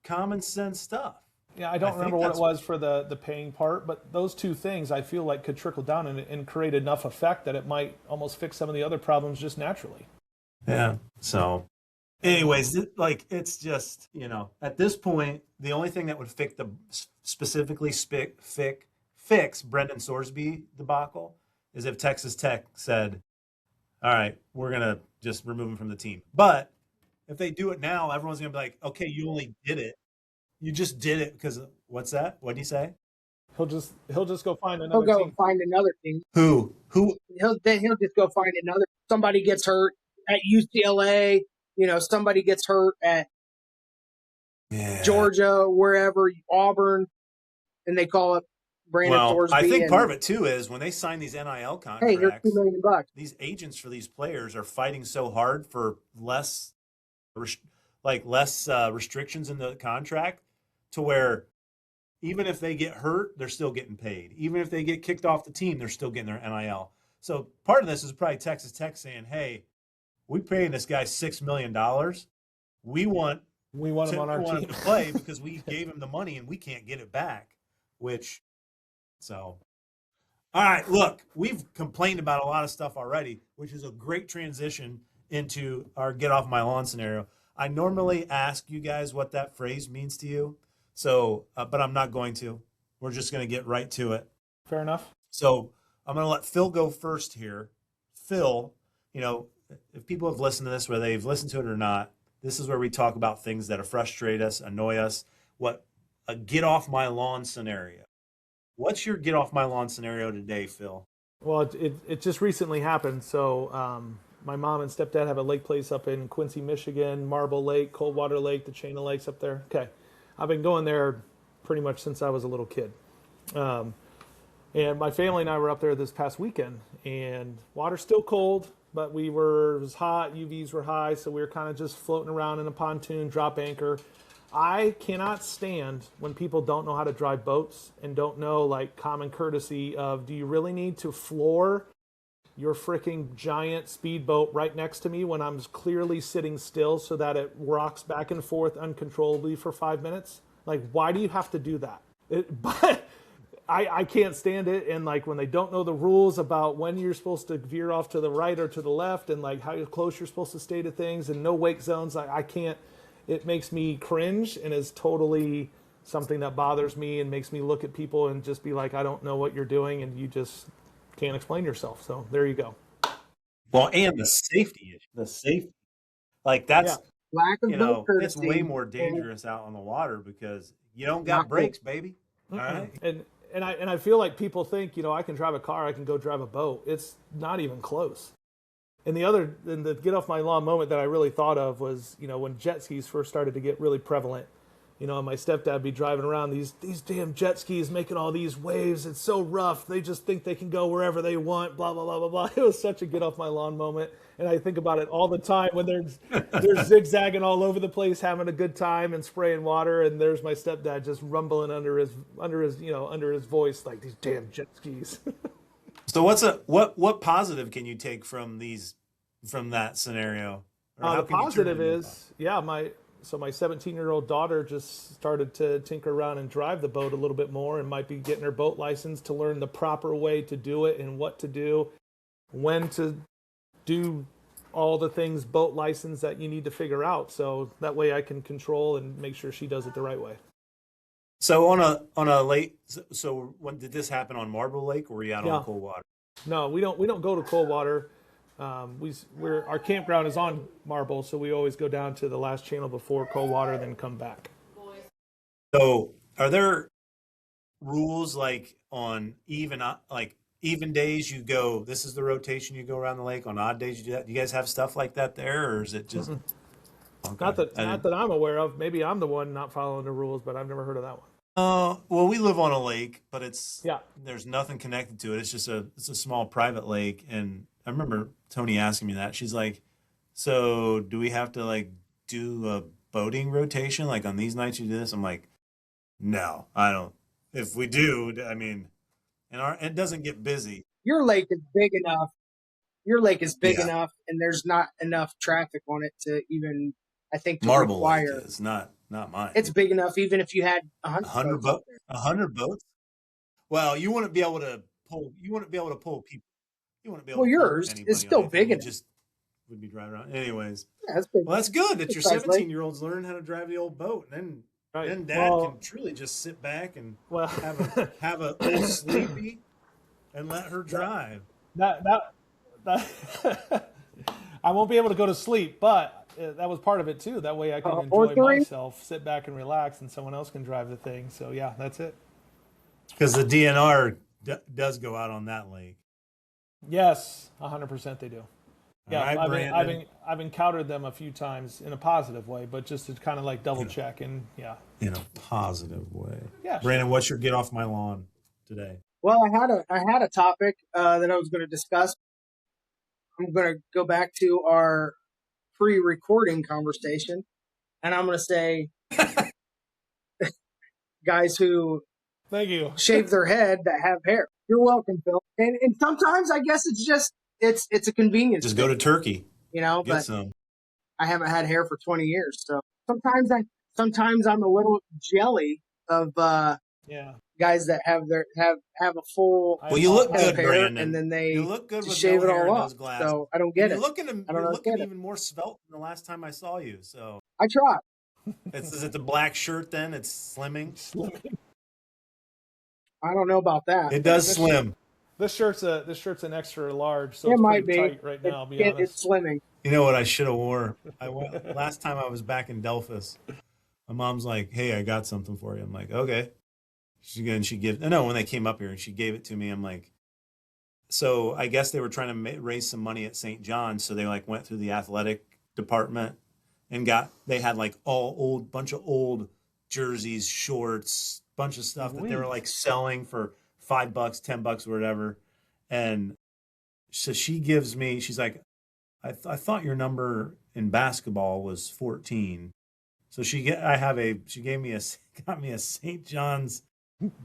common sense stuff. Yeah, I don't remember what it was for the paying part, but those two things I feel like could trickle down and create enough effect that it might almost fix some of the other problems just naturally. Yeah. So anyways, it's just, at this point, the only thing that would fix Brendan Sorsby debacle is if Texas Tech said, all right, we're going to just remove him from the team. But if they do it now, everyone's going to be like, okay, you only did it. You just did it because what's that? What did he say? He'll just go find He'll another go team. find another team. Who? He'll just go find another. Somebody gets hurt at UCLA. Somebody gets hurt at Georgia, wherever, Auburn, and they call up Brandon Thorsby. I think part of it too is when they sign these NIL contracts. Hey, here's $2 million. These agents for these players are fighting so hard for less restrictions in the contract, to where even if they get hurt, they're still getting paid. Even if they get kicked off the team, they're still getting their NIL. So part of this is probably Texas Tech saying, "Hey, we paying this guy $6 million. We want him on our team to play because we gave him the money and we can't get it back." All right, look, we've complained about a lot of stuff already, which is a great transition into our get off my lawn scenario. I normally ask you guys what that phrase means to you, but I'm not going to. We're just going to get right to it. Fair enough. So I'm going to let Phil go first here. Phil, if people have listened to this, whether they've listened to it or not, this is where we talk about things that frustrate us, annoy us. What a get off my lawn scenario. What's your get off my lawn scenario today, Phil? Well, it just recently happened. So my mom and stepdad have a lake place up in Quincy, Michigan, Marble Lake, Coldwater Lake, the chain of lakes up there. Okay. I've been going there pretty much since I was a little kid. And my family and I were up there this past weekend, and water's still cold, but it was hot, UVs were high, so we were kind of just floating around in a pontoon, drop anchor. I cannot stand when people don't know how to drive boats and don't know common courtesy of, do you really need to floor your freaking giant speedboat right next to me when I'm clearly sitting still so that it rocks back and forth uncontrollably for 5 minutes? Why do you have to do that? But I can't stand it. And when they don't know the rules about when you're supposed to veer off to the right or to the left, and how close you're supposed to stay to things, and no wake zones, I can't. It makes me cringe and is totally something that bothers me and makes me look at people and just be like, I don't know what you're doing, and you just can't explain yourself. So there you go. Well, and the safety issue. The safety. That's, lack of boat courtesy. It's way more dangerous out on the water because you don't got brakes, baby. All right. And I feel like people think, I can drive a car, I can go drive a boat. It's not even close. And the get off my lawn moment that I really thought of was, when jet skis first started to get really prevalent. And my stepdad would be driving around these damn jet skis making all these waves. It's so rough. They just think they can go wherever they want, blah, blah, blah, blah, blah. It was such a get off my lawn moment. And I think about it all the time when they're zigzagging all over the place, having a good time and spraying water. And there's my stepdad just rumbling under his voice, like, these damn jet skis. So what positive can you take from that scenario? The positive is, my 17-year-old daughter just started to tinker around and drive the boat a little bit more, and might be getting her boat license to learn the proper way to do it and what to do, when to do all the things boat license that you need to figure out. So that way I can control and make sure she does it the right way. So on a lake. So when did this happen, on Marble Lake, or were you out on cold water? No, we don't go to cold water. Our campground is on Marble, so we always go down to the last channel before cold water, then come back. So are there rules on even days you go, this is the rotation, you go around the lake? On odd days you do that? Do you guys have stuff like that there, or is it just okay. Not that I'm aware of? Maybe I'm the one not following the rules, but I've never heard of that one. Well, we live on a lake, but there's nothing connected to it. It's just a small private lake. And I remember Tony asking me that. She's like, so do we have to do a boating rotation? On these nights you do this? I'm like, no, I don't. If we do, it doesn't get busy. Your lake is big enough. Enough, and there's not enough traffic on it to even, I think, to Marble require. Lake is not mine. It's big enough, even if you had 100 boats. 100 boats? Well, you wouldn't be able to pull people. You wouldn't be able to pull yours is still big enough. Just would be driving around. Anyways. Yeah, that's big. Well, that's good that your 17-year-old's learning how to drive the old boat. And then Dad can truly just sit back and have a Ole Sleepy and let her drive. that that I won't be able to go to sleep, but that was part of it too. That way I can Or enjoy three. myself, sit back and relax, and someone else can drive the thing. So yeah, that's it. Because the DNR does go out on that lake. Yes, 100% they do. Yeah, All right, Brandon. I've encountered them a few times in a positive way, but just to kind of like double check and yeah. In a positive way. Yeah, Brandon, what's your get off my lawn today? Well, I had a topic that I was going to discuss. I'm going to go back to our pre-recording conversation, and I'm going to say guys who Thank you. shave their head that have hair. You're welcome, Phil. And sometimes I guess it's just it's a convenience. Just go to Turkey. Get but some. I haven't had hair for 20 years, so sometimes I'm a little jelly of Yeah. guys that have a full Well, you look head good, of hair, Brandon. and then they You look good just with shave no it hair all and off. those glasses. So I don't get You're it. looking even more svelte than the last time I saw you. So I try. is it the black shirt then? It's slimming. I don't know about that. It does slim. This shirt's an extra large, so It it's might pretty be tight right now. I'll be honest. It's slimming. You know what I should have wore? Last time I was back in Delphus. My mom's like, "Hey, I got something for you." I'm like, "Okay." When they came up here and she gave it to me, I'm like, so I guess they were trying to raise some money at St. John's, so they like went through the athletic department and they had like bunch of old jerseys, shorts, bunch of stuff that they were like selling for $5, $10, whatever. And so she gives me, she's like, I thought your number in basketball was 14. So she got me a St. John's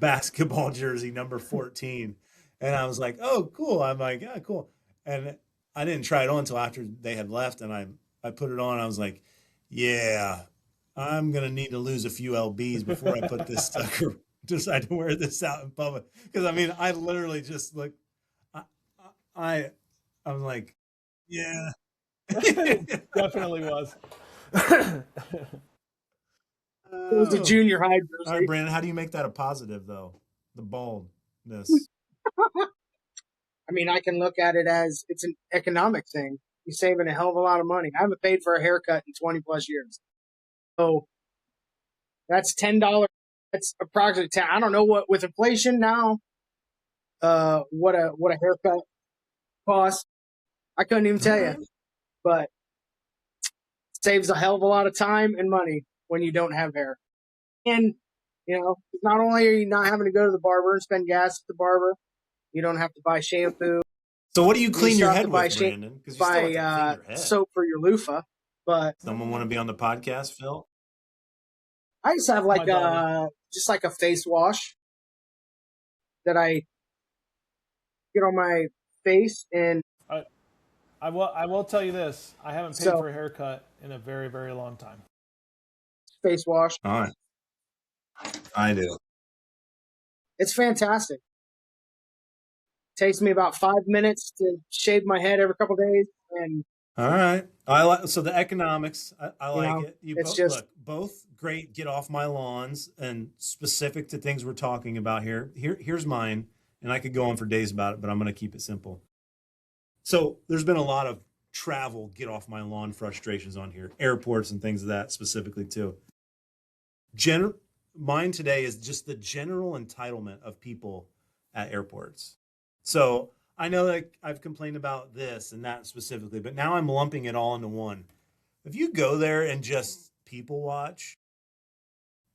basketball jersey number 14. And I was like, oh, cool. I'm like, yeah, cool. And I didn't try it on until after they had left. And I put it on. I was like, yeah, I'm going to need to lose a few LBs before I put this sucker, decide to wear this out in public. Because I mean, I literally just like, I'm like, yeah. Definitely was. It was a junior high jersey. All right, Brandon, how do you make that a positive, though? The baldness. I mean, I can look at it as it's an economic thing. You're saving a hell of a lot of money. I haven't paid for a haircut in 20 plus years. So that's $10. That's approximately 10. I don't know what with inflation now, what a haircut costs. I couldn't even tell you, but it saves a hell of a lot of time and money when you don't have hair. And, not only are you not having to go to the barber and spend gas at the barber, you don't have to buy shampoo. So what do you clean your head with, Brandon? Because you still have to clean your head. Soap for your loofah. But someone want to be on the podcast, Phil? I just have like a face wash that I get on my face, and I will tell you this: I haven't paid for a haircut in a very, very long time. Face wash. All right, I do. It's fantastic. Takes me about 5 minutes to shave my head every couple of days, and all right. So the economics, I like it. You both great. Get off my lawns and specific to things we're talking about here. Here's mine, and I could go on for days about it, but I'm going to keep it simple. So there's been a lot of travel, get off my lawn frustrations on here, airports and things of that specifically too. Mine today is just the general entitlement of people at airports. So I know that I've complained about this and that specifically, but now I'm lumping it all into one. If you go there and just people watch,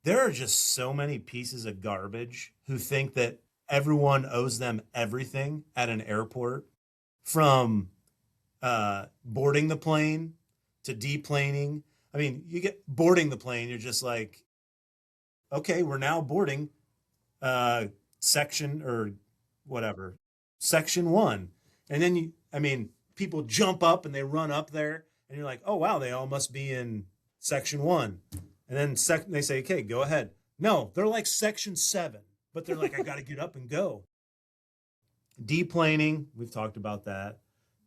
there are just so many pieces of garbage who think that everyone owes them everything at an airport, from boarding the plane to deplaning. I mean, you get boarding the plane, you're just like, okay, we're now boarding section or whatever. Section 1. And then people jump up and they run up there and you're like, oh, wow, they all must be in section 1. And then they say, okay, go ahead. No, they're like section 7, but they're like, I got to get up and go. Deplaning, we've talked about that.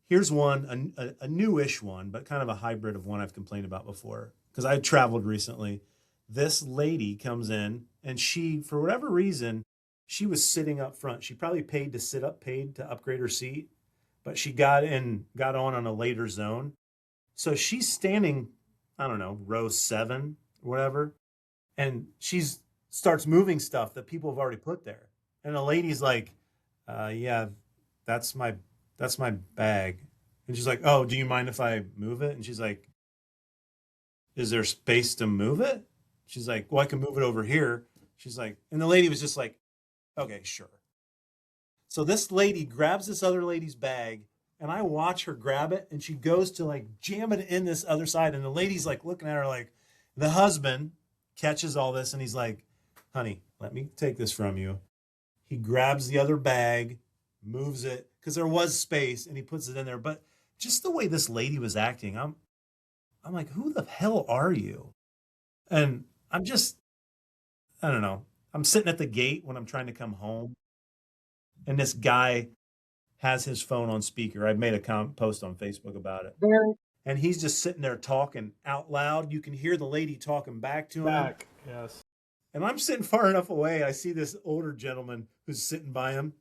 Here's one, a newish one, but kind of a hybrid of one I've complained about before because I traveled recently. This lady comes in and she, for whatever reason, she was sitting up front. She probably paid to upgrade her seat. but she got on a later zone. So she's standing, I don't know, row 7 or whatever, and she's starts moving stuff that people have already put there. And the lady's like, yeah, that's my bag. And she's like, oh, do you mind if I move it? And she's like, is there space to move it? She's like, well, I can move it over here. She's like, and the lady was just like, okay, sure. So this lady grabs this other lady's bag, and I watch her grab it, and she goes to like jam it in this other side. And the lady's like looking at her like, the husband catches all this, and he's like, honey, let me take this from you. He grabs the other bag, moves it, because there was space, and he puts it in there. But just the way this lady was acting, I'm like, who the hell are you? And I don't know. I'm sitting at the gate when I'm trying to come home, and this guy has his phone on speaker. I made a post on Facebook about it. And he's just sitting there talking out loud. You can hear the lady talking back to him. Yes. And I'm sitting far enough away. I see this older gentleman who's sitting by him,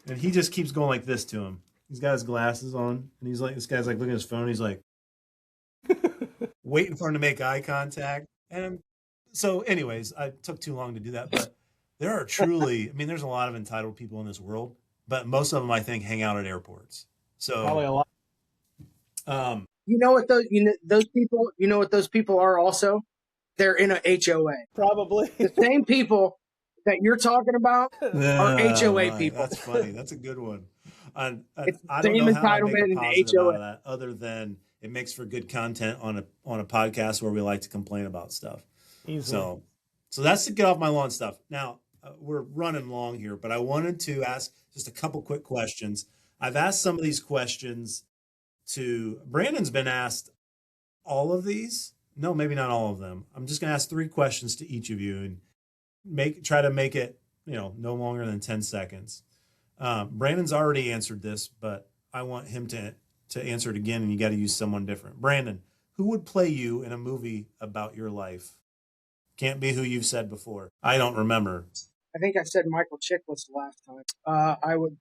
and he just keeps going like this to him. He's got his glasses on, and he's like, this guy's like looking at his phone. He's like waiting for him to make eye contact. And so anyways, I took too long to do that, but there are truly, I mean, there's a lot of entitled people in this world, but most of them, I think, hang out at airports. So probably a lot. You know what those people are also? They're in a HOA. Probably. The same people that you're talking about are HOA people. That's funny. That's a good one. I don't same know how I entitlement make a in the positive HOA. out of that, other than it makes for good content on a podcast where we like to complain about stuff. Easily. So that's to get off my lawn stuff. Now, we're running long here, but I wanted to ask just a couple quick questions. I've asked some of these questions to Brandon's been asked all of these. No, maybe not all of them. I'm just going to ask 3 questions to each of you and try to make it, no longer than 10 seconds. Brandon's already answered this, but I want him to answer it again, and you got to use someone different. Brandon, who would play you in a movie about your life? Can't be who you've said before. I don't remember. I think I said Michael Chiklis last time. I would.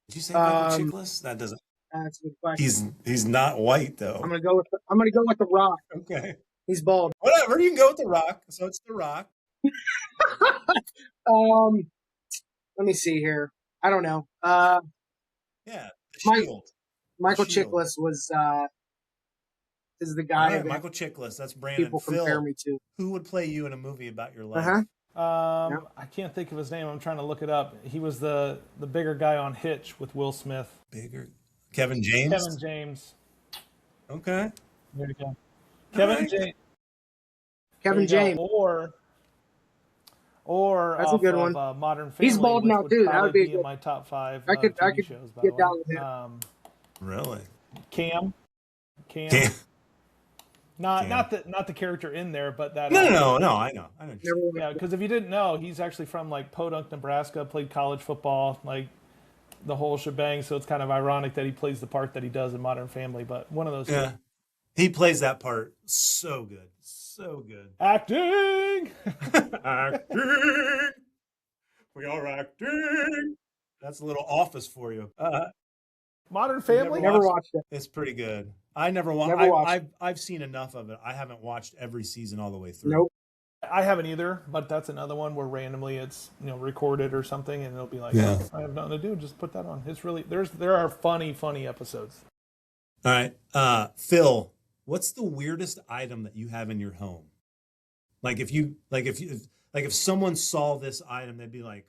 Did you say Michael Chiklis? That doesn't. That's a good question. He's not white though. I'm gonna go with the Rock. Okay. He's bald. Whatever. You can go with the Rock. So it's the Rock. Let me see here. I don't know. Yeah. The Shield. Michael Shield. Chiklis is the guy that Michael Chiklis. That's Brandon. people Phil, compare me to. who would play you in a movie about your life? Uh-huh. I can't think of his name. I'm trying to look it up. He was the bigger guy on Hitch with Will Smith. Bigger. Kevin James? Kevin James. Okay. There you go. Kevin James. Kevin James. Or that's a good one. Modern Family. He's bald now too. That would be in my top 5. I could shows, get down with him. Really? Cam. Not the character in there, but that. No. I know. Yeah, because if you didn't know, he's actually from like Podunk, Nebraska. Played college football, like the whole shebang. So it's kind of ironic that he plays the part that he does in Modern Family. But one of those. Yeah, he plays that part so good, so good. Acting. Acting. We are acting. That's a little Office for you. Modern Family. Never watched it. It's pretty good. I never watched. I've seen enough of it. I haven't watched every season all the way through. Nope. I haven't either, but that's another one where randomly it's recorded or something, and it'll be like, I have nothing to do, just put that on. It's really there are funny episodes. All right, Phil, what's the weirdest item that you have in your home? If someone saw this item, they'd be like,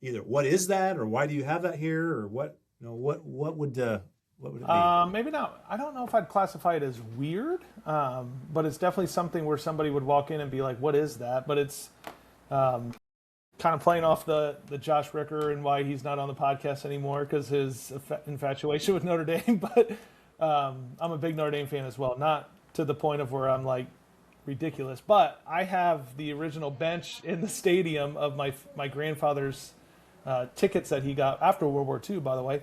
either what is that, or why do you have that here, or what would it be? Maybe not. I don't know if I'd classify it as weird, but it's definitely something where somebody would walk in and be like, what is that? But it's kind of playing off the Josh Ricker and why he's not on the podcast anymore because his infatuation with Notre Dame. But I'm a big Notre Dame fan as well. Not to the point of where I'm like ridiculous. But I have the original bench in the stadium of my grandfather's tickets that he got after World War II, by the way.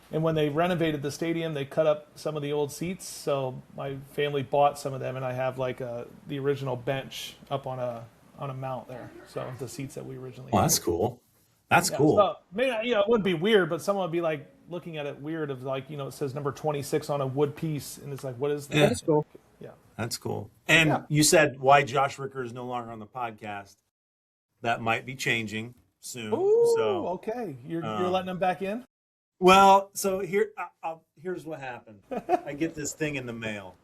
And when they renovated the stadium, they cut up some of the old seats. So my family bought some of them, and I have like the original bench up on a mount there. So the seats that we originally. Oh, that's cool. That's Yeah. cool. So maybe it wouldn't be weird, but someone would be like looking at it weird of like it says number 26 on a wood piece, and it's like, what is that? Yeah. That's cool. Yeah. That's cool. Yeah. And you said why Josh Ricker is no longer on the podcast. That might be changing soon. Ooh, So, okay. You're letting them back in? well, so here's what happened. I get this thing in the mail,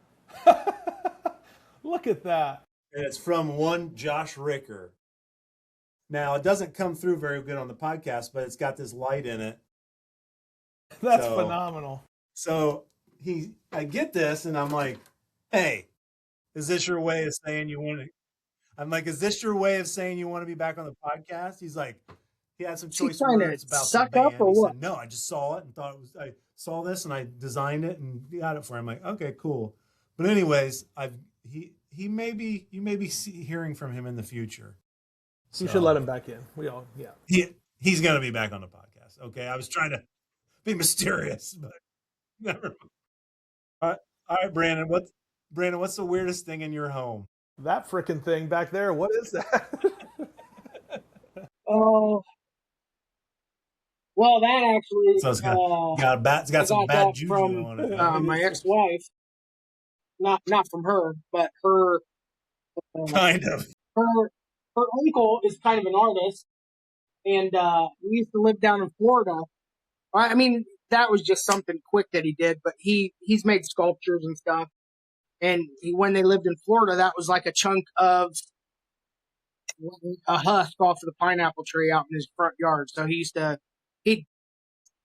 Look at that. and it's from one Josh Ricker. Now, it doesn't come through very good on the podcast, but it's got this light in it. That's So- phenomenal. So I get this, and I'm like, "Hey, is this your way of saying you want to?" I'm like, "Is this your way of saying you want to be back on the podcast?" He's like, he had some Is he choice trying to words about the suck up band. or He what? said, "No, I just saw it and thought it was. I saw this and I designed it and got it for him." I'm like, "Okay, cool." But anyways, you may be hearing from him in the future. You So, should let him back in. he's gonna be back on the podcast. Okay, I was trying to be mysterious, but never mind. All right, Brandon. What's the weirdest thing in your home? That freaking thing back there, what is that? Oh, well, that actually, So it's got some I got bad that juju from on it. my ex-wife. Not from her, but Kind of. her uncle is kind of an artist, and we used to live down in Florida. I mean, that was just something quick that he did, but he's made sculptures and stuff. And when they lived in Florida, that was like a chunk of a husk off of the pineapple tree out in his front yard. So he'd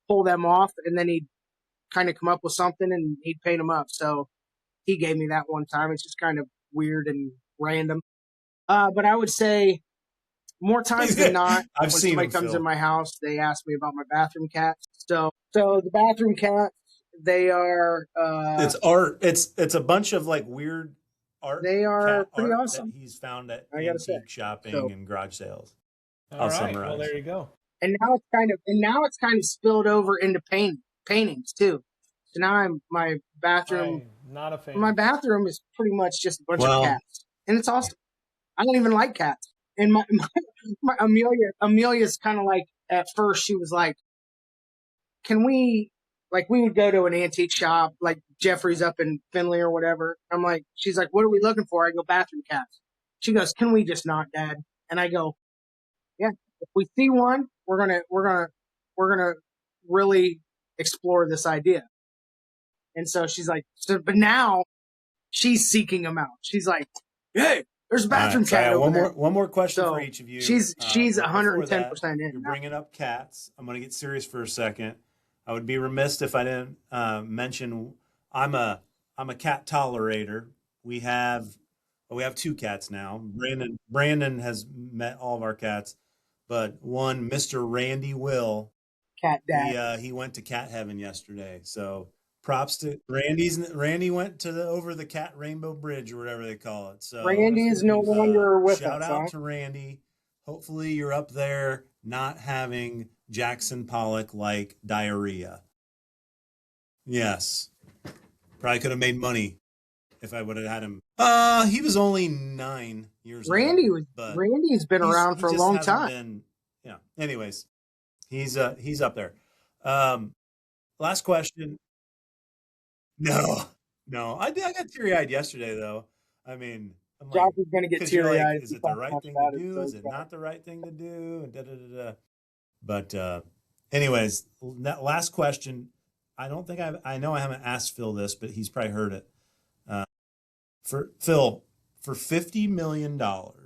pull them off, and then he'd kind of come up with something, and he'd paint them up. So he gave me that one time. It's just kind of weird and random. But I would say more times than not, I've when seen somebody him, comes Phil. in my house, they ask me about my bathroom cats. So the bathroom cats, they are It's art. It's a bunch of like weird art. They are cat pretty art awesome, that he's found at I gotta say. antique shopping So- and garage sales. All I'll right. summarize. Well, there you go. and now it's kind of spilled over into paintings too. So now my bathroom I'm not a fan. my bathroom is pretty much just a bunch Well- of cats, and it's awesome. I don't even like cats. And my Amelia's kind of like, at first she was like, "Can we?" Like, we would go to an antique shop, like Jeffrey's up in Finley or whatever. She's like, "What are we looking for?" I go, "Bathroom cats." She goes, "Can we just not, Dad?" And I go, "Yeah, if we see one, we're gonna really explore this idea." And so she's like, but now she's seeking them out. She's like, "Hey, there's a bathroom All right, so I cat got over there." one more question So, for each of you. she's But before 110% that, in You're now. bringing up cats. I'm going to get serious for a second. I would be remiss if I didn't mention I'm a cat tolerator. We have two cats now. Brandon has met all of our cats, but one, Mr. Randy Will, Cat dad. he went to cat heaven yesterday. So props to Randy went to over the cat rainbow bridge or whatever they call it. So Randy is no longer with shout us. out Huh? to Randy. Hopefully you're up there not having Jackson Pollock like diarrhea. Yes. Probably could have made money if I would have had him. He was only 9 years old. But Randy's been around he for a just long hasn't time. been- yeah. Anyways, he's up there. Last question. No. I got teary-eyed yesterday though. I mean, I'm Josh like, is gonna get 'cause you're teary eyed. like, is it the right thing to do? Is it not the right thing to do? And da da da da. But anyways, that last question. I don't think I know I haven't asked Phil this, but he's probably heard it. For Phil, for $50 million, have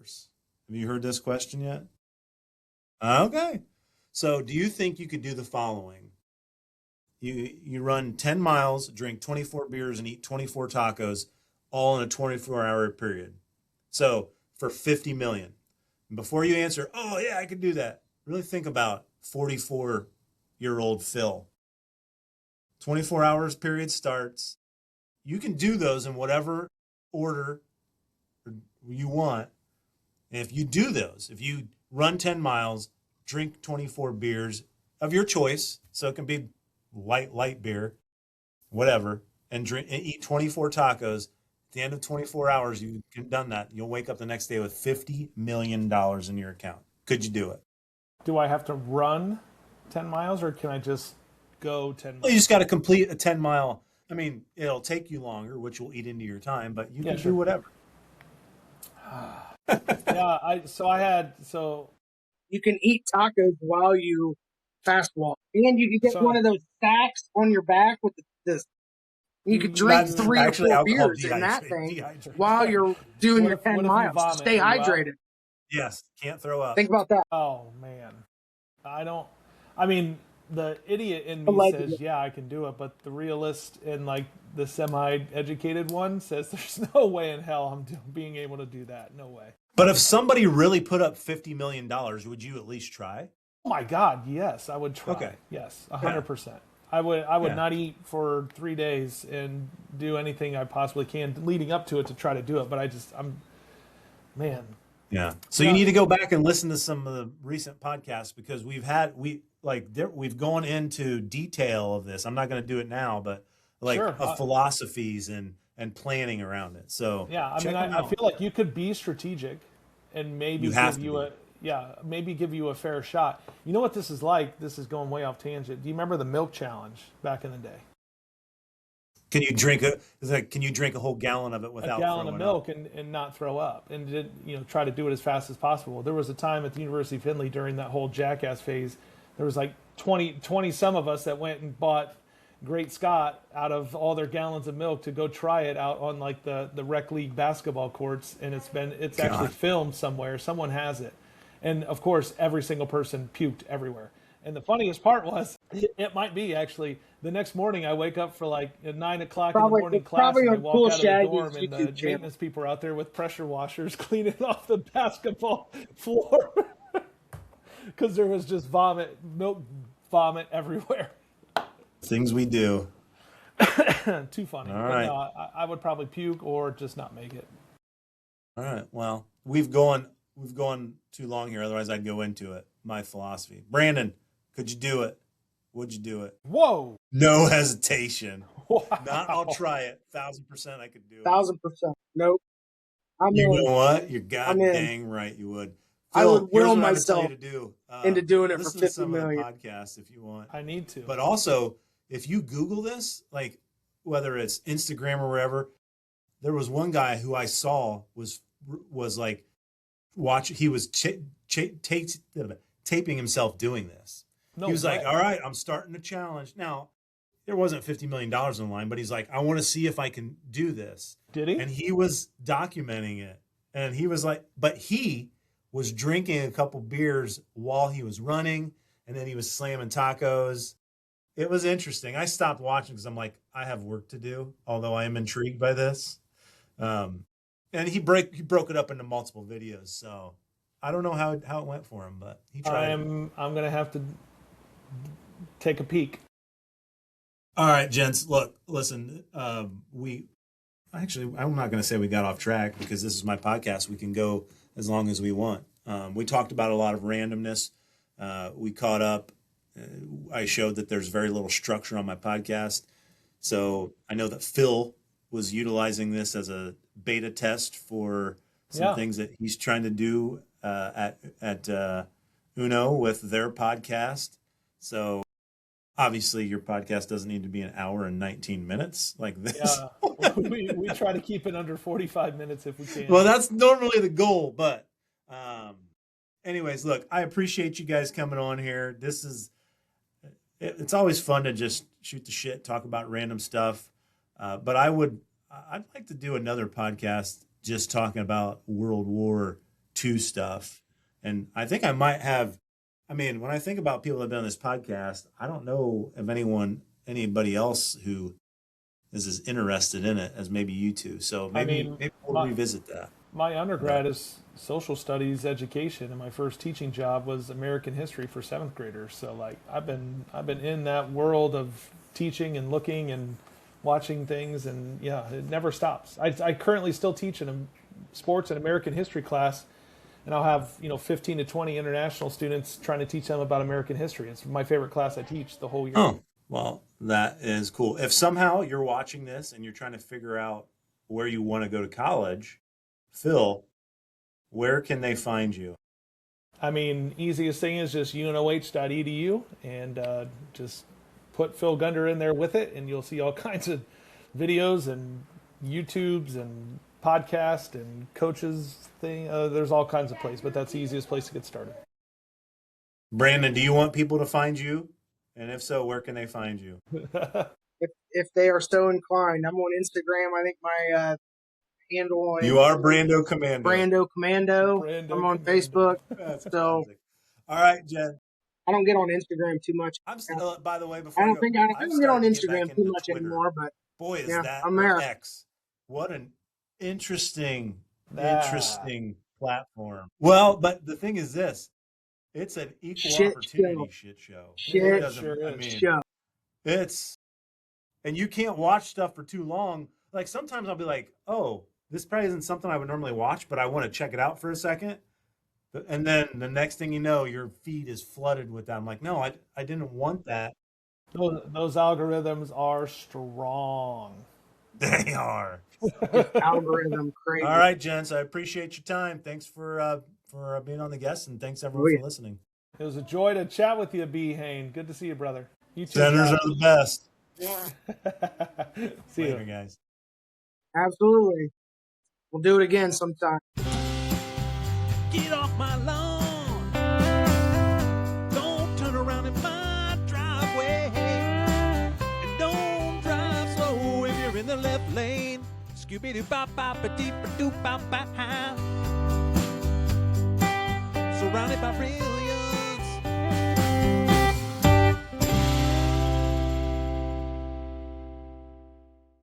you heard this question yet? Okay. So do you think you could do the following? You run 10 miles, drink 24 beers, and eat 24 tacos, all in a 24-hour period. So for 50 million. And before you answer, "Oh yeah, I could do that," really think about 44-year-old Phil. 24 hours period starts. You can do those in whatever order you want. And if you do those, if you run 10 miles, drink 24 beers of your choice, so it can be light beer, whatever, and eat 24 tacos, at the end of 24 hours, you've done that. You'll wake up the next day with $50 million in your account. Could you do it? Do I have to run 10 miles or can I just go 10 Well, you miles? just got to complete a 10-mile. I mean, it'll take you longer, which will eat into your time, but you Yeah, can do sure. whatever. Yeah, so You can eat tacos while you fast walk, and you can get one so of those stacks on your back with this. You could drink That's mm, 3 or actually 4 alcohol beers in that thing while dehydration. you're doing your 10 what if you miles to vomit? stay Are you out? hydrated. Yes, can't throw up. Think about that. Oh man. I don't I mean the idiot in me Allegedly. says, "Yeah, I can do it," but the realist and like the semi-educated one says there's no way in hell being able to do that. No way. But if somebody really put up $50 million, would you at least try? Oh my God, yes, I would try. Okay. Yes, Yeah. 100%. I would Yeah. not eat for 3 days and do anything I possibly can leading up to it to try to do it. But man, Yeah. So Yeah. you need to go back and listen to some of the recent podcasts because we've gone into detail of this. I'm not going to do it now, but like Sure. of philosophies and planning around it. So Yeah, I check mean, them I out. feel like you could be strategic and maybe You have give to you be. a yeah, maybe give you a fair shot. You know what this is like? This is going way off tangent. Do you remember the milk challenge back in the day? Can you drink a? It's like, can you drink a whole gallon of it A without gallon of throwing milk up? and not throw up and did try to do it as fast as possible. There was a time at the University of Findlay during that whole jackass phase, there was like 20 some of us that went and bought Great Scott out of all their gallons of milk to go try it out on like the rec league basketball courts, and it's actually God. filmed somewhere. Someone has it. And of course every single person puked everywhere. And the funniest part was, it might be actually the next morning I wake up for like at 9 o'clock in the Probably morning it's class, probably and I on walk Cool out of the Shaggy's dorm and the YouTube channel. maintenance people are out there with pressure washers cleaning off the basketball floor because there was just milk vomit everywhere. Things we do. Too funny. All But right. no, I would probably puke or just not make it. All right. Well, we've gone too long here. Otherwise, I'd go into it. My philosophy. Brandon, could you do it? Would you do it? Whoa! No hesitation. Wow. Not. I'll try it. 1,000% I could do it. 1,000%. Nope. I'm You in. know what? You're I'm god in. dang right. You would. I Phil, would will here's what I would tell you myself to do. into doing it for Listen to 50 some of the million. podcasts if you want. I need to. But also, if you Google this, like whether it's Instagram or wherever, there was one guy who I saw was like he was taping himself doing this. No He was like, way. "All right, I'm starting a challenge now." There wasn't $50 million in line, but he's like, "I want to see if I can do this." Did he? And he was documenting it, and he was like, but he was drinking a couple beers while he was running, and then he was slamming tacos. It was interesting. I stopped watching because I'm like, I have work to do, although I am intrigued by this. And he broke it up into multiple videos. So I don't know how it went for him, but he tried it. I'm gonna have to take a peek. All right, gents. Look, listen. I'm not going to say we got off track because this is my podcast. We can go as long as we want. We talked about a lot of randomness. We caught up. I showed that there's very little structure on my podcast. So I know that Phil was utilizing this as a beta test for some Yeah. things that he's trying to do at Uno with their podcast. So obviously your podcast doesn't need to be an hour and 19 minutes like this. Yeah, we try to keep it under 45 minutes if we can. Well, that's normally the goal, but anyways, look, I appreciate you guys coming on here. It's always fun to just shoot the shit, talk about random stuff. But I'd like to do another podcast just talking about World War II stuff. And I think I might have, when I think about people that have done this podcast, I don't know of anybody else who is as interested in it as maybe you two. So maybe we'll revisit that. My undergrad is social studies education, and my first teaching job was American history for 7th graders. So like I've been in that world of teaching and looking and watching things, and yeah, it never stops. I currently still teach in a sports and American history class, and I'll have 15 to 20 international students trying to teach them about American history. It's my favorite class I teach the whole year. Oh, well, that is cool. If somehow you're watching this and you're trying to figure out where you want to go to college, Phil, where can they find you? I mean, easiest thing is just unoh.edu and just put Phil Gunder in there with it, and you'll see all kinds of videos and YouTubes and podcasts and coaches thing. There's all kinds of places, but that's the easiest place to get started. Brandon, do you want people to find you? And if so, where can they find you? If they are so inclined, I'm on Instagram. I think my handle is You are Brando Commando. Brando Commando. I'm on Facebook. That's So classic. All right, Jen. I don't get on Instagram too much. I'm still, by the way, before I don't go, think I I've don't get on started to Instagram back too into much Twitter. anymore, but Boy, is yeah, that I'm or there. X. What an interesting platform. Well, but the thing is this. It's an equal opportunity shit show. It's, and you can't watch stuff for too long. Like sometimes I'll be like, oh, this probably isn't something I would normally watch, but I want to check it out for a second. And then the next thing you know, your feed is flooded with that. I'm like, no, I didn't want that. Those algorithms are strong. They are. Algorithm crazy. All right, gents, I appreciate your time. Thanks for being on the guest, and thanks everyone for listening. It was a joy to chat with you, B. Hoehn. Good to see you, brother. You too. Centers are the best. See Later, you guys. Absolutely. We'll do it again sometime. Get off my lawn. Don't turn around in my driveway. And don't drive slow if you're in the left lane. Scooby-Doo-bop-bop-a-deep-a-doop-bop-bop. Surrounded by real